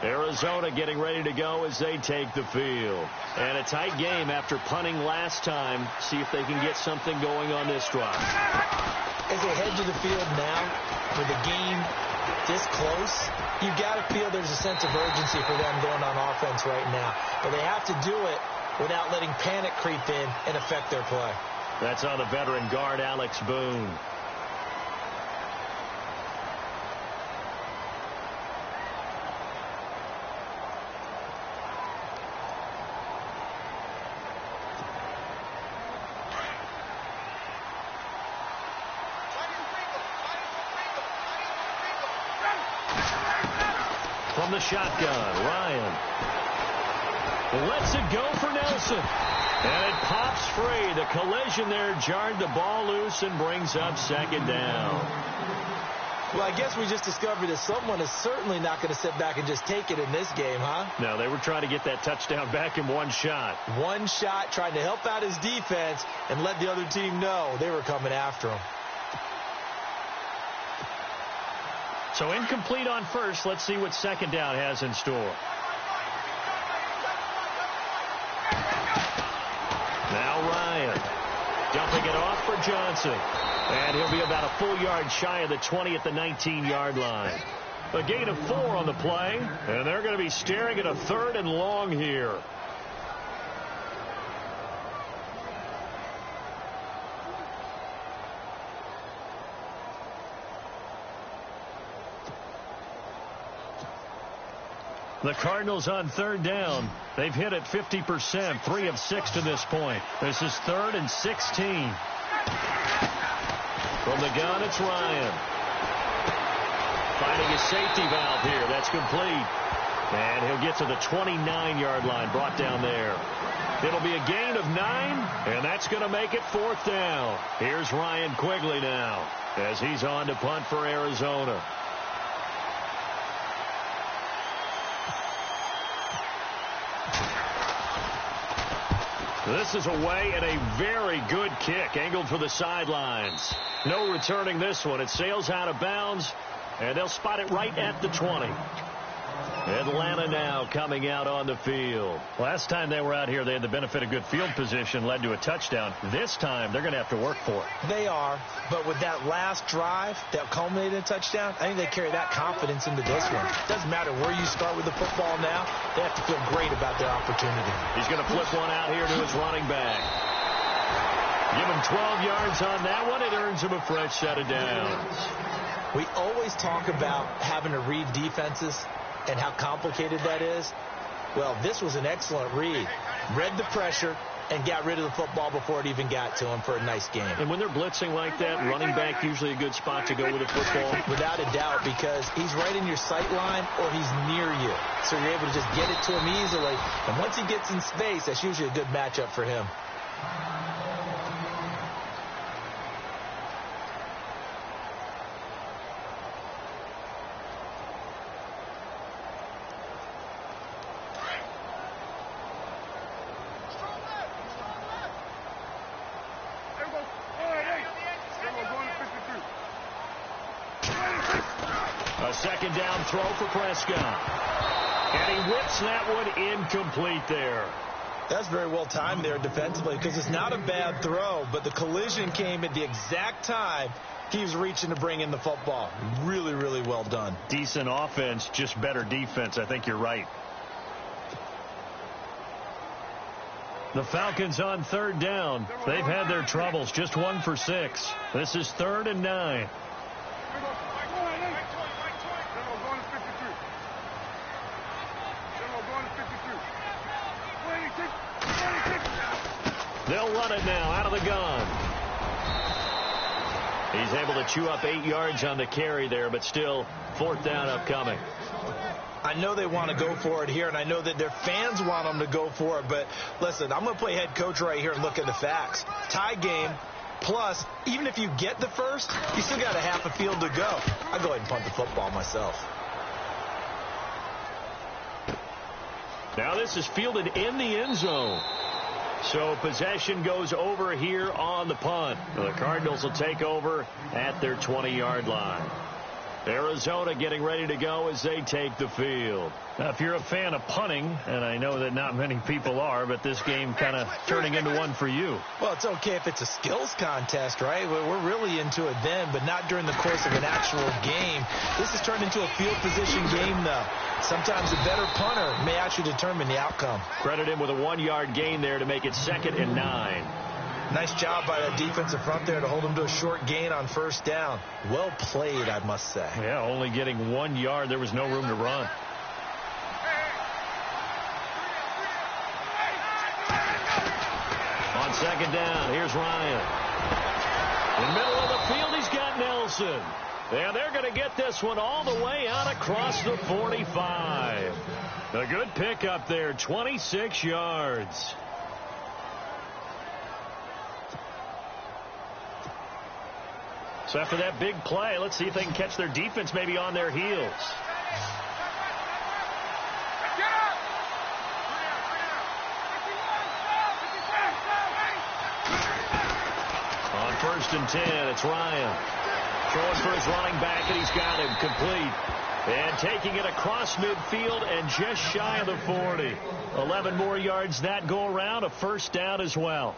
Arizona getting ready to go as they take the field. And a tight game after punting last time. See if they can get something going on this drive. As they head to the field now, with the game this close, you've got to feel there's a sense of urgency for them going on offense right now. But they have to do it without letting panic creep in and affect their play. That's on the veteran guard, Alex Boone. From the shotgun, Ryan lets it go for Nelson. And it pops free. The collision there jarred the ball loose and brings up second down. Well, I guess we just discovered that someone is certainly not going to sit back and just take it in this game, huh? No, they were trying to get that touchdown back in one shot. One shot, trying to help out his defense and let the other team know they were coming after him. So incomplete on first. Let's see what second down has in store. Now Ryan dumping it off for Johnson. And he'll be about a full yard shy of the 20 at the 19-yard line. A gain of 4 on the play. And they're going to be staring at a 3rd and long here. The Cardinals on 3rd down. They've hit it 50%, 3 of 6 to this point. This is 3rd and 16. From the gun, it's Ryan. Finding his safety valve here. That's complete. And he'll get to the 29-yard line, brought down there. It'll be a gain of 9, and that's going to make it 4th down. Here's Ryan Quigley now as he's on to punt for Arizona. This is away and a very good kick angled for the sidelines. No returning this one. It sails out of bounds, and they'll spot it right at the 20. Atlanta now coming out on the field. Last time they were out here, they had the benefit of good field position, led to a touchdown. This time, they're going to have to work for it. They are, but with that last drive that culminated in a touchdown, I think they carry that confidence into this one. It doesn't matter where you start with the football now. They have to feel great about their opportunity. He's going to flip one out here to his running back. Give him 12 yards on that one. It earns him a fresh set of downs. We always talk about having to read defenses and how complicated that is. Well, this was an excellent read. Read the pressure and got rid of the football before it even got to him for a nice game. And when they're blitzing like that, running back usually a good spot to go with the football. Without a doubt, because he's right in your sight line or he's near you. So you're able to just get it to him easily. And once he gets in space, that's usually a good matchup for him. Second down throw for Prescott. And he whips that one incomplete there. That's very well timed there defensively because it's not a bad throw, but the collision came at the exact time he was reaching to bring in the football. Really, really well done. Decent offense, just better defense. I think you're right. The Falcons on 3rd down. They've had their troubles, just 1 for 6. This is 3rd and 9. They'll run it now out of the gun. He's able to chew up 8 yards on the carry there, but still 4th down upcoming. I I know they want to go for it here, and I know that their fans want them to go for it. But listen, I'm going to play head coach right here and look at the facts. Tie game. Plus, even if you get the first, you still got a half a field to go. I go ahead and punt the football myself. Now this is fielded in the end zone. So possession goes over here on the punt. The Cardinals will take over at their 20-yard line. Arizona getting ready to go as they take the field. Now, if you're a fan of punting, and I know that not many people are, but this game kind of turning into one for you. Well, it's okay if it's a skills contest, right? We're really into it then, but not during the course of an actual game. This has turned into a field position game, though. Sometimes a better punter may actually determine the outcome. Credit him with a 1-yard gain there to make it 2nd and 9. Nice job by that defensive front there to hold him to a short gain on first down. Well played, I must say. Yeah, only getting 1 yard. There was no room to run. On 2nd down, here's Ryan. In the middle of the field, he's got Nelson. And they're going to get this one all the way out across the 45. A good pickup there, 26 yards. So after that big play, let's see if they can catch their defense maybe on their heels. On 1st and 10, it's Ryan. Throwing for his running back, and he's got him complete. And taking it across midfield and just shy of the 40. 11 more yards that go around, a first down as well.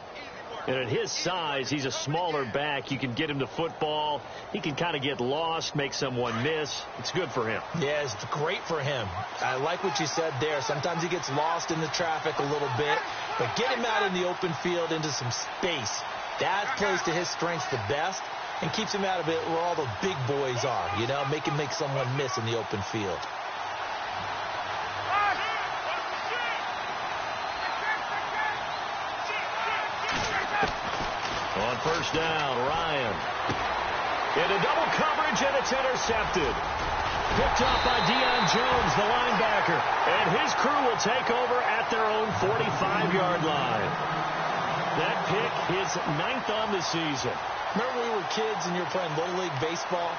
And at his size, he's a smaller back. You can get him to football. He can kind of get lost, make someone miss. It's good for him. Yeah, it's great for him. I like what you said there. Sometimes he gets lost in the traffic a little bit. But get him out in the open field into some space. That plays to his strengths the best and keeps him out of it where all the big boys are. You know, make him make someone miss in the open field. On 1st down, Ryan. Into double coverage, and it's intercepted. Picked off by Deion Jones, the linebacker. And his crew will take over at their own 45-yard line. That pick is 9th on the season. Remember when we were kids and you were playing Little League Baseball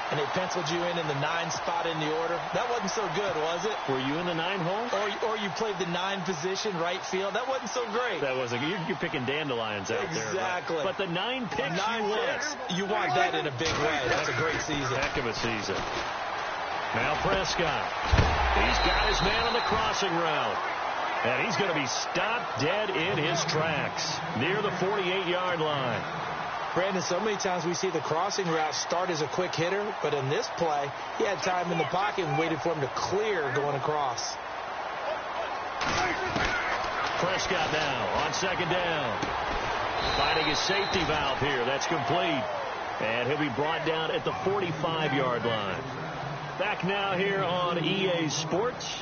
and they penciled you in the 9 spot in the order? That wasn't so good, was it? Were you in the 9 hole? Or you played the 9 position, right field. That wasn't so great. That wasn't. You're picking dandelions out there. Exactly. Right? But the 9 picks, you want that in a big way. That's a great season. Heck of a season. Now Prescott. He's got his man on the crossing route. And he's going to be stopped dead in his tracks near the 48-yard line. Brandon, so many times we see the crossing route start as a quick hitter, but in this play, he had time in the pocket and waited for him to clear going across. Prescott now on 2nd down. Finding his safety valve here. That's complete. And he'll be brought down at the 45-yard line. Back now here on EA Sports.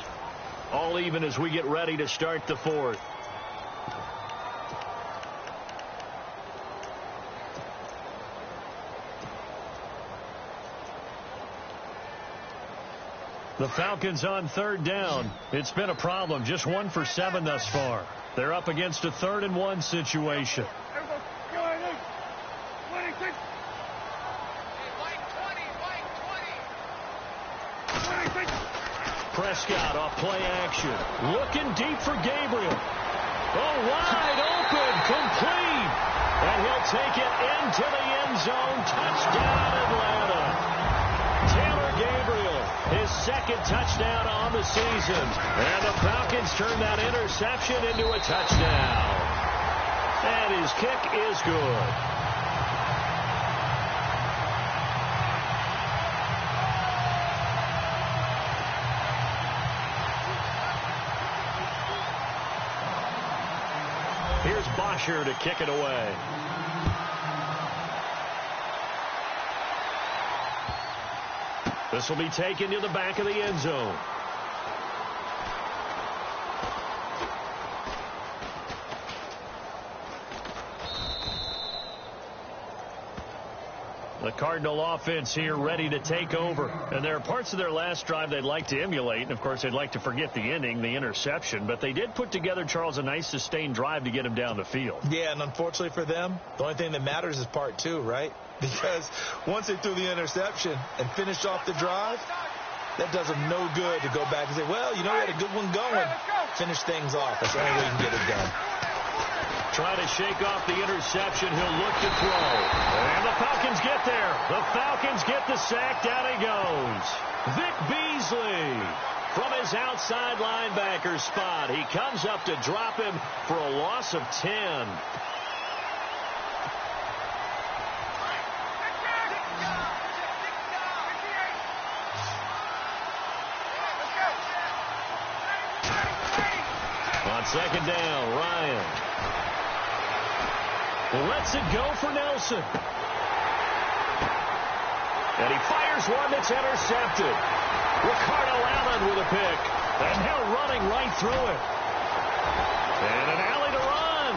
All even as we get ready to start the 4th. The Falcons on 3rd down. It's been a problem. Just 1 for 7 thus far. They're up against a 3rd and 1 situation. Prescott off play action. Looking deep for Gabriel. Oh, wide open. Complete. And he'll take it into the end zone. Touchdown, Atlanta. Taylor Gabriel, his 2nd touchdown on the season. And the Falcons turn that interception into a touchdown. And his kick is good. Here's Bosher to kick it away. This will be taken to the back of the end zone. The Cardinal offense here ready to take over. And there are parts of their last drive they'd like to emulate. And, of course, they'd like to forget the inning, the interception. But they did put together, Charles, a nice sustained drive to get him down the field. Yeah, and unfortunately for them, the only thing that matters is part two, right? Because once they threw the interception and finished off the drive, that does them no good to go back and say, well, you know, we had a good one going. Finish things off. That's the only way you can get it done. Trying to shake off the interception. He'll look to throw. And the Falcons get there. The Falcons get the sack. Down he goes. Vic Beasley from his outside linebacker spot. He comes up to drop him for a loss of 10. On second down, Ryan lets it go for Nelson. And he fires one that's intercepted. Ricardo Allen with a pick. And now running right through it. And an alley to run.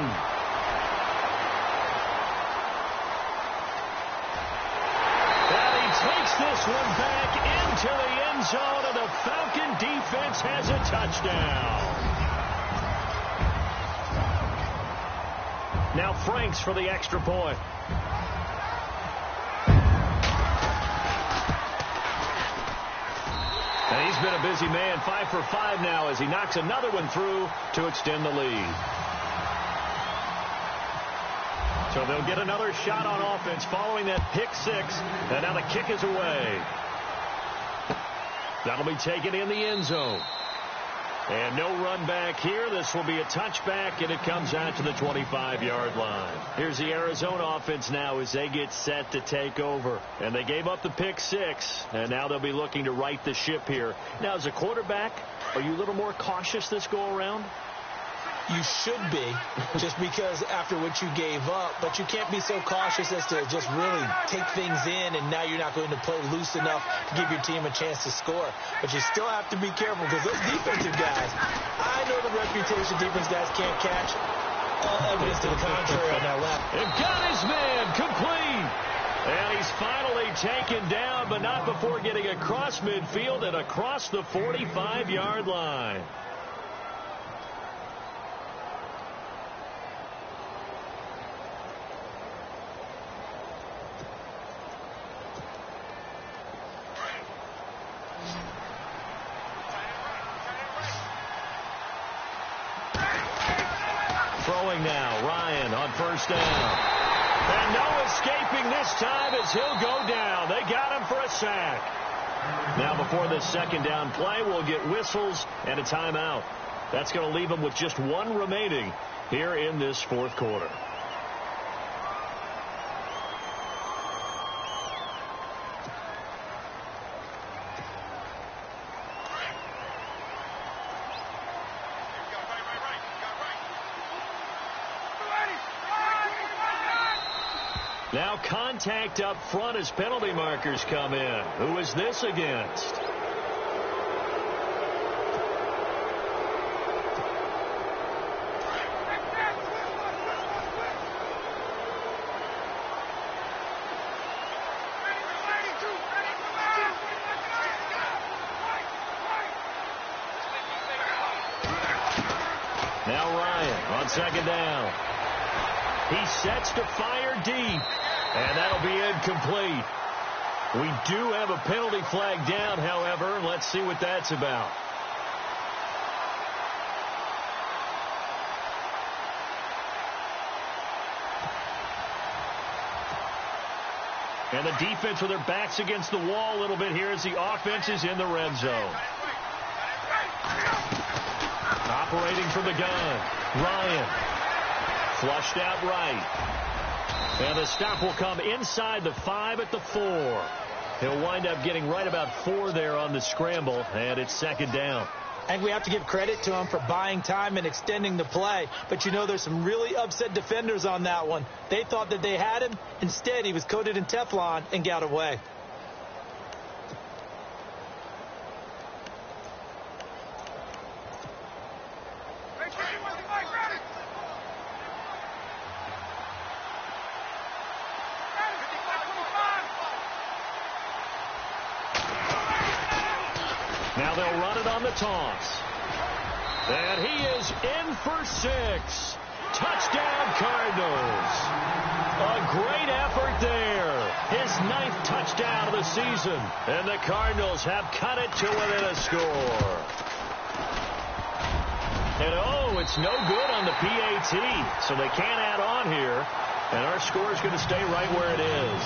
And he takes this one back into the end zone, and the Falcon defense has a touchdown. Now Franks for the extra point. And he's been a busy man, 5 for 5 now as he knocks another one through to extend the lead. So they'll get another shot on offense following that pick six, and now the kick is away. That'll be taken in the end zone. And no run back here. This will be a touchback, and it comes out to the 25-yard line. Here's the Arizona offense now as they get set to take over. And they gave up the pick six, and now they'll be looking to right the ship here. Now, as a quarterback, are you a little more cautious this go-around? You should be, just because after what you gave up. But you can't be so cautious as to just really take things in, and now you're not going to play loose enough to give your team a chance to score. But you still have to be careful because those defensive guys, I know the reputation defense guys can't catch. All evidence to the contrary on that left. And got his man complete. And he's finally taken down, but not before getting across midfield and across the 45-yard line. Throwing now, Ryan on first down. And no escaping this time as he'll go down. They got him for a sack. Now before this second down play, we'll get whistles and a timeout. That's going to leave them with just one remaining here in this fourth quarter. Now contact up front as penalty markers come in. Who is this against? Now Ryan on second down. He sets to fire deep, and that'll be incomplete. We do have a penalty flag down, however, and let's see what that's about. And the defense with their backs against the wall a little bit here as the offense is in the red zone. Operating from the gun, Ryan. Flushed out right. And the stop will come inside the 5 at the 4. He'll wind up getting right about 4 there on the scramble, and it's second down. I think we have to give credit to him for buying time and extending the play. But, you know, there's some really upset defenders on that one. They thought that they had him. Instead, he was coated in Teflon and got away. Now they'll run it on the toss. And he is in for 6. Touchdown, Cardinals. A great effort there. His 9th touchdown of the season. And the Cardinals have cut it to within a score. And, oh, it's no good on the PAT. So they can't add on here. And our score is going to stay right where it is.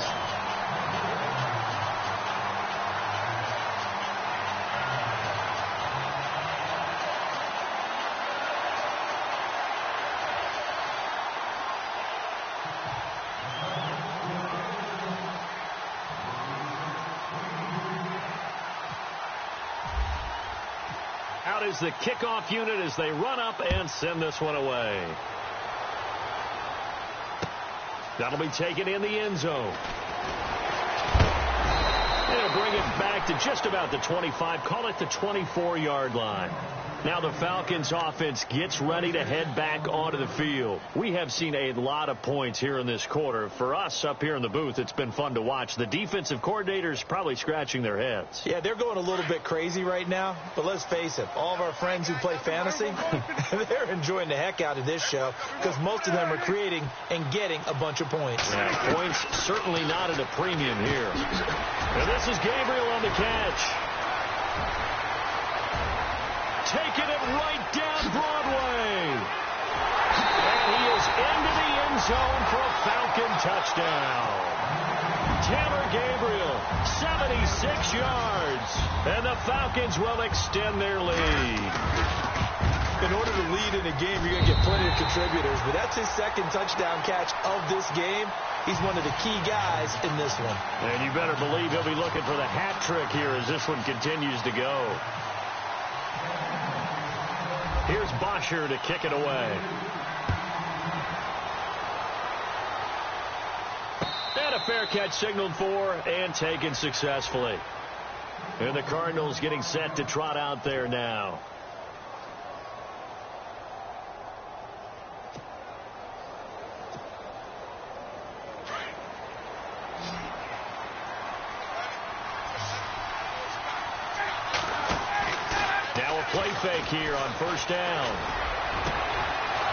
Out is the kickoff unit as they run up and send this one away. That'll be taken in the end zone. They'll bring it back to just about the 25. Call it the 24-yard line. Now the Falcons offense gets ready to head back onto the field. We have seen a lot of points here in this quarter. For us up here in the booth, it's been fun to watch. The defensive coordinators probably scratching their heads. Yeah, they're going a little bit crazy right now. But let's face it, all of our friends who play fantasy, they're enjoying the heck out of this show because most of them are creating and getting a bunch of points. Yeah, points certainly not at a premium here. And this is Gabriel on the catch. Taking it right down Broadway. And he is into the end zone for a Falcon touchdown. Taylor Gabriel, 76 yards. And the Falcons will extend their lead. In order to lead in a game, you're going to get plenty of contributors. But that's his 2nd touchdown catch of this game. He's one of the key guys in this one. And you better believe he'll be looking for the hat trick here as this one continues to go. Here's Bosher to kick it away. And a fair catch signaled for and taken successfully. And the Cardinals getting set to trot out there now. Play fake here on 1st down.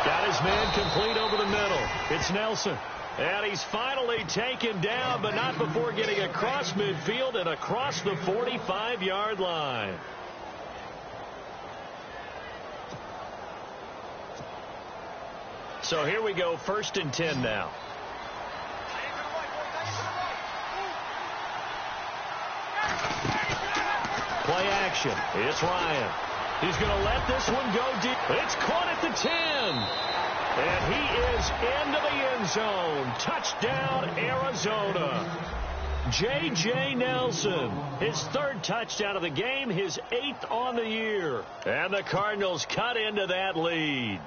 Got his man complete over the middle. It's Nelson. And he's finally taken down, but not before getting across midfield and across the 45-yard line. So here we go, 1st and 10 now. Play action. It's Ryan. He's going to let this one go deep. It's caught at the 10. And he is into the end zone. Touchdown, Arizona. J.J. Nelson, his 3rd touchdown of the game, his 8th on the year. And the Cardinals cut into that lead.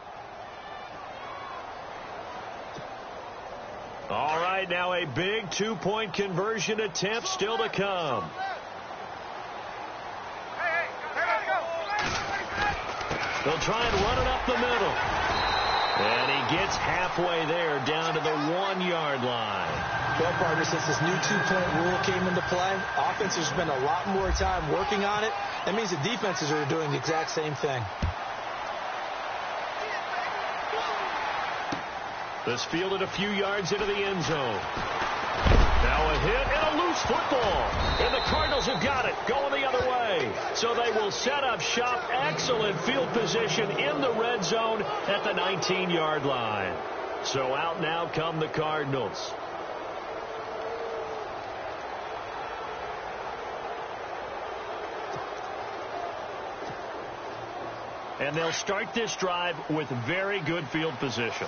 All right, now a big 2-point conversion attempt still to come. They'll try and run it up the middle. And he gets halfway there down to the 1-yard line. Well, partner, since this new 2-point rule came into play, offenses spend a lot more time working on it. That means the defenses are doing the exact same thing. This fielded a few yards into the end zone. Now a hit and a loose football. And the Cardinals have got it going the other way. So they will set up shop. Excellent field position in the red zone at the 19-yard line. So out now come the Cardinals. And they'll start this drive with very good field position.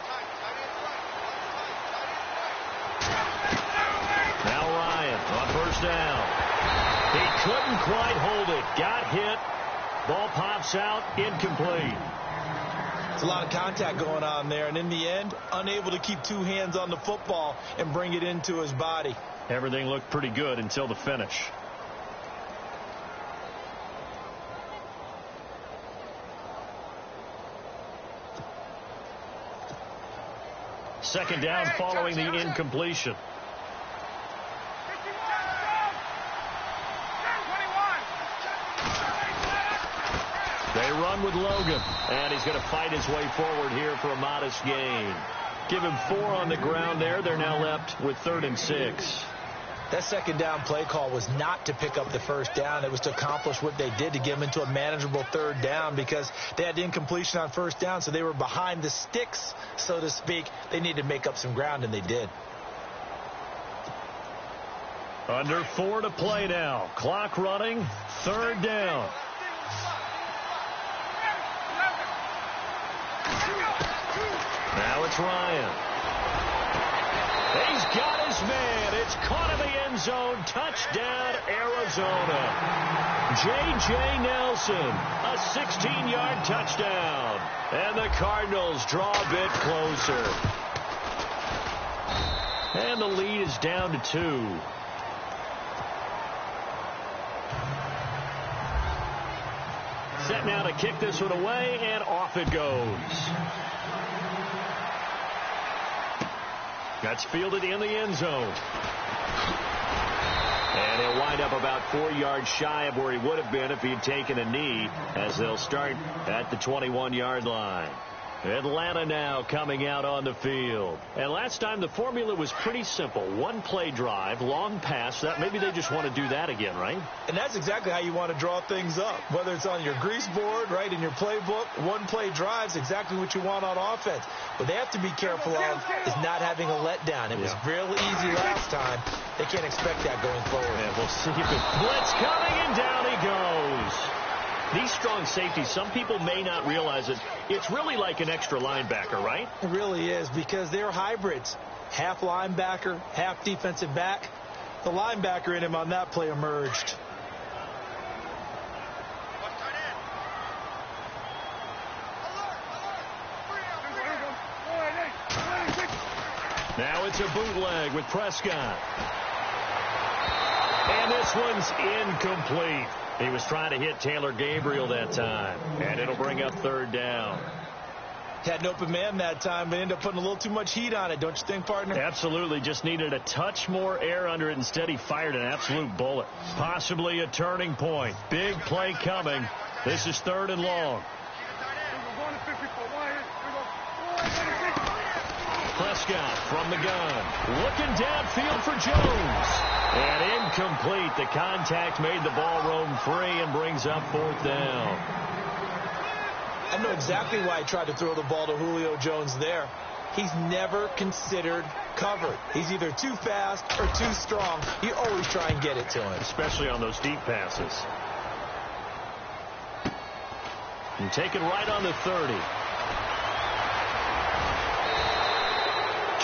Now Ryan on 1st down. He couldn't quite hold it. Got hit. Ball pops out. Incomplete. It's a lot of contact going on there. And in the end, unable to keep 2 hands on the football and bring it into his body. Everything looked pretty good until the finish. Second down following the incompletion. run with Logan, and he's going to fight his way forward here for a modest gain. Give him 4 on the ground there. They're now left with 3rd and 6. That second down play call was not to pick up the first down. It was to accomplish what they did, to get them into a manageable 3rd down, because they had the incompletion on first down, so they were behind the sticks, so to speak. They needed to make up some ground, and they did. Under 4 to play now. Clock running. 3rd down. Now it's Ryan. He's got his man. It's caught in the end zone. Touchdown, Arizona. J.J. Nelson, a 16-yard touchdown. And the Cardinals draw a bit closer. And the lead is down to 2. Set now to kick this one away, and off it goes. That's fielded in the end zone. And he'll wind up about 4 yards shy of where he would have been if he had taken a knee, as they'll start at the 21-yard line. Atlanta now coming out on the field. And last time the formula was pretty simple. 1-play drive, long pass. That maybe they just want to do that again, right? And that's exactly how you want to draw things up. Whether it's on your grease board, right, in your playbook, 1-play drives, exactly what you want on offense. What they have to be careful of is not having a letdown. It was real easy last time. They can't expect that going forward. And we'll see if it's blitz coming, and down he goes. These strong safeties, some people may not realize it. It's really like an extra linebacker, right? It really is, because they're hybrids. Half linebacker, half defensive back. The linebacker in him on that play emerged. Now it's a bootleg with Prescott. And this one's incomplete. He was trying to hit Taylor Gabriel that time. And it'll bring up 3rd down. Had an open man that time, but ended up putting a little too much heat on it, don't you think, partner? Absolutely. Just needed a touch more air under it. Instead, he fired an absolute bullet. Possibly a turning point. Big play coming. This is 3rd and long. Prescott from the gun. Looking downfield for Jones. And incomplete. The contact made the ball roam free and brings up 4th down. I know exactly why he tried to throw the ball to Julio Jones there. He's never considered covered. He's either too fast or too strong. You always try and get it to him. Especially on those deep passes. And take it right on the 30.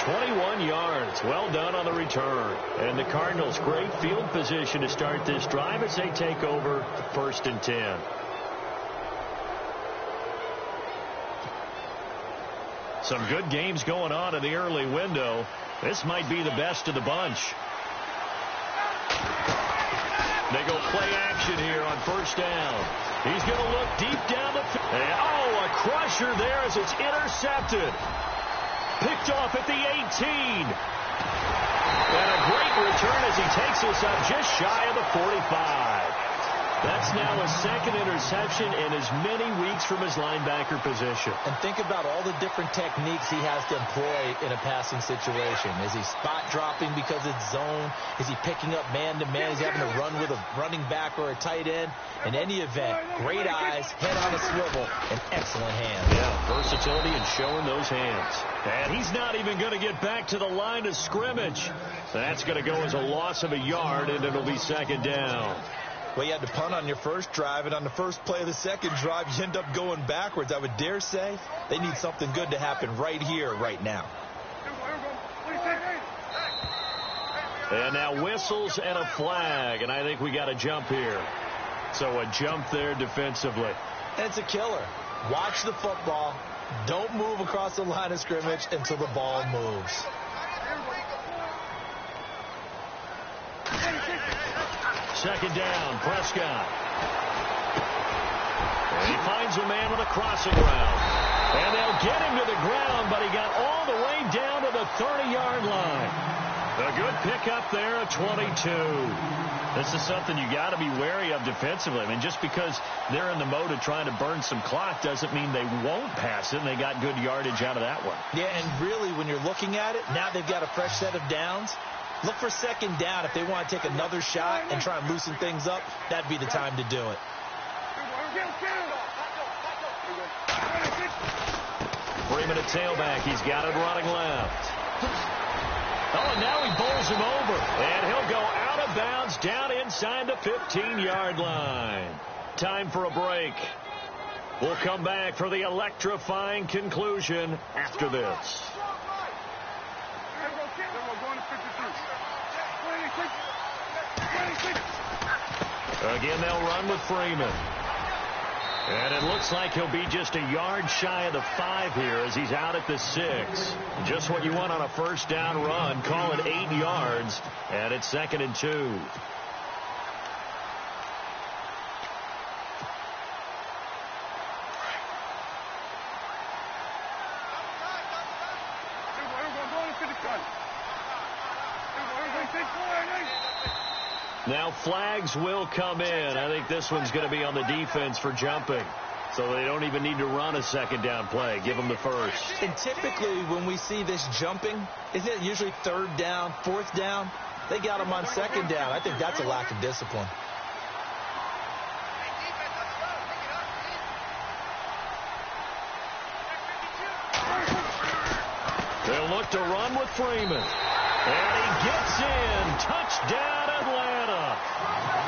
21 yards. Well done on the return. And the Cardinals, great field position to start this drive as they take over 1st and 10. Some good games going on in the early window. This might be the best of the bunch. They go play action here on 1st down. He's going to look deep down the field. Oh, a crusher there as it's intercepted. Picked off at the 18. And a great return as he takes this up just shy of the 45. That's now a 2nd interception in as many weeks from his linebacker position. And think about all the different techniques he has to employ in a passing situation. Is he spot dropping because it's zone? Is he picking up man-to-man? Is he having to run with a running back or a tight end? In any event, great eyes, head on a swivel, and excellent hands. Yeah, versatility and showing those hands. And he's not even going to get back to the line of scrimmage. That's going to go as a loss of a yard, and it'll be 2nd down. Well, you had to punt on your first drive, and on the first play of the second drive, you end up going backwards. I would dare say they need something good to happen right here, right now. And now whistles and a flag, and I think we got a jump here. So a jump there defensively. And it's a killer. Watch the football. Don't move across the line of scrimmage until the ball moves. Second down, Prescott. And he finds a man with a crossing route. And they'll get him to the ground, but he got all the way down to the 30-yard line. A good pickup there at 22. This is something you got to be wary of defensively. I mean, just because they're in the mode of trying to burn some clock doesn't mean they won't pass it, and they got good yardage out of that one. Yeah, and really, when you're looking at it, now they've got a fresh set of downs. Look for second down. If they want to take another shot and try and loosen things up, that'd be the time to do it. Freeman at tailback. He's got it running left. Oh, and now he bowls him over. And he'll go out of bounds down inside the 15-yard line. Time for a break. We'll come back for the electrifying conclusion after this. Again, they'll run with Freeman. And it looks like he'll be just a yard shy of the 5 here as he's out at the 6. Just what you want on a first down run. Call it 8 yards. And it's 2nd and 2. Now flags will come in. I think this one's going to be on the defense for jumping. So they don't even need to run a second down play. Give them the first. And typically when we see this jumping, isn't it usually 3rd down, 4th down? They got them on 2nd down. I think that's a lack of discipline. They'll look to run with Freeman. And he gets in. Touchdown, Atlanta.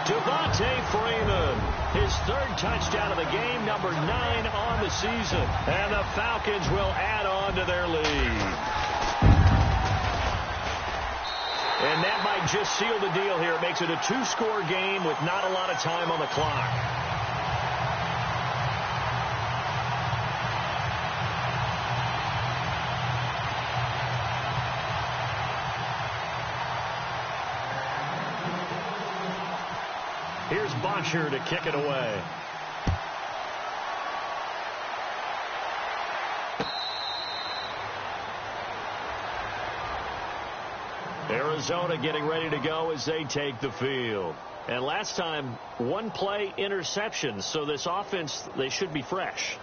Devontae Freeman. His 3rd touchdown of the game, number 9 on the season. And the Falcons will add on to their lead. And that might just seal the deal here. It makes it a 2-score game with not a lot of time on the clock. Here's Bosher to kick it away. Arizona getting ready to go as they take the field. And last time, 1-play interceptions. So this offense, they should be fresh.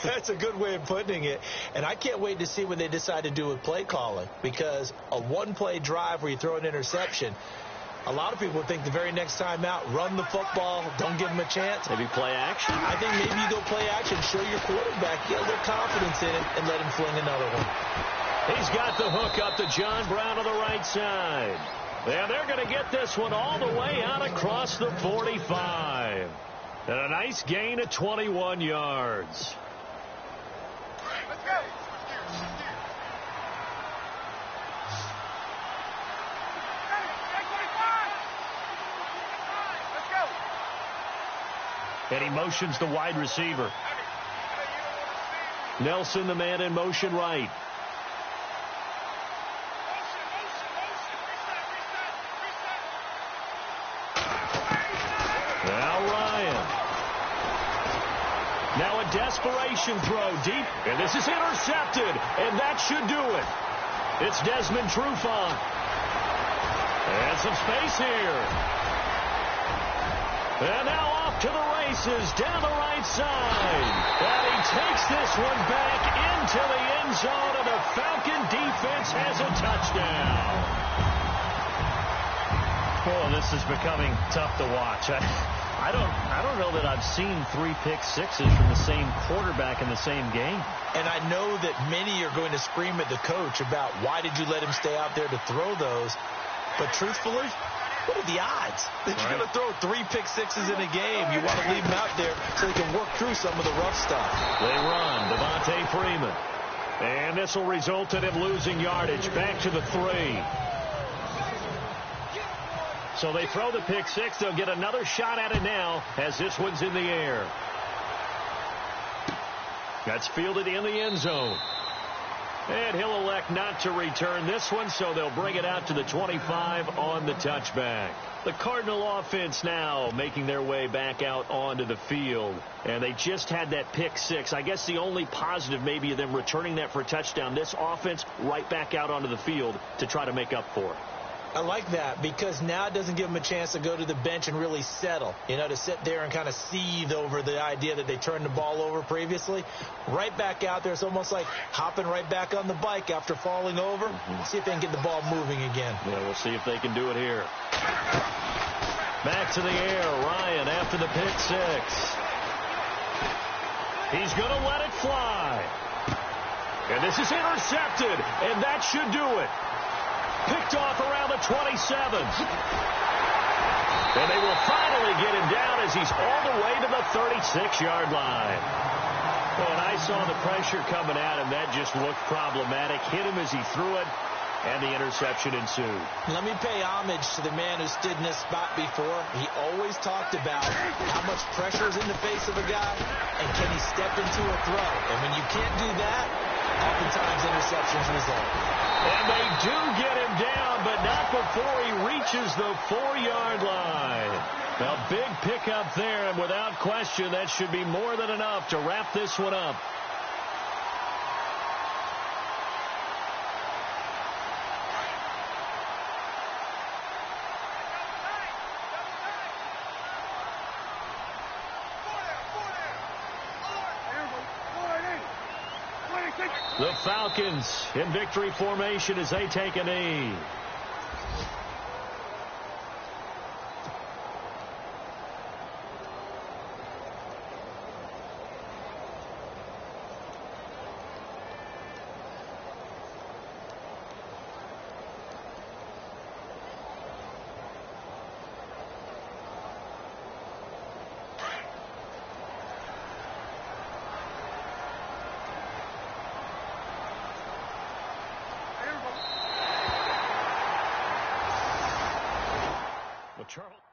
That's a good way of putting it. And I can't wait to see when they decide to do with play calling. Because a 1-play drive where you throw an interception, a lot of people think the very next time out, run the football, don't give them a chance. Maybe play action? I think maybe you go play action, show your quarterback, get a little confidence in it, and let him fling another one. He's got the hook up to John Brown on the right side. And they're going to get this one all the way out across the 45. And a nice gain of 21 yards. Let's go. And he motions the wide receiver. Nelson, the man in motion right. Now Ryan. Now a desperation throw deep. And this is intercepted. And that should do it. It's Desmond Trufant. And some space here. And now off to the races down the right side. And he takes this one back into the end zone, and the Falcon defense has a touchdown. Oh, this is becoming tough to watch. I don't know that I've seen 3 pick sixes from the same quarterback in the same game. And I know that many are going to scream at the coach about why did you let him stay out there to throw those. But truthfully, what are the odds that you're going to throw 3 pick sixes in a game? You want to leave them out there so they can work through some of the rough stuff. They run. Devontae Freeman. And this will result in him losing yardage back to the 3. So they throw the pick six. They'll get another shot at it now as this one's in the air. That's fielded in the end zone. And he'll elect not to return this one, so they'll bring it out to the 25 on the touchback. The Cardinal offense now making their way back out onto the field. And they just had that pick six. I guess the only positive maybe of them returning that for a touchdown. This offense right back out onto the field to try to make up for it. I like that because now it doesn't give them a chance to go to the bench and really settle, to sit there and kind of seethe over the idea that they turned the ball over previously. Right back out there. It's almost like hopping right back on the bike after falling over. See if they can get the ball moving again. Yeah, we'll see if they can do it here. Back to the air. Ryan after the pick six. He's going to let it fly. And this is intercepted, and that should do it. Picked off around the 27. And they will finally get him down as he's all the way to the 36-yard line. Well, and I saw the pressure coming at him. That just looked problematic. Hit him as he threw it, and the interception ensued. Let me pay homage to the man who stood in this spot before. He always talked about how much pressure is in the face of a guy, and can he step into a throw. And when you can't do that, oftentimes interceptions result. And they do get him down, but not before he reaches the 4-yard line. Now, big pickup there, and without question, that should be more than enough to wrap this one up. The Falcons in victory formation as they take a knee. Charles.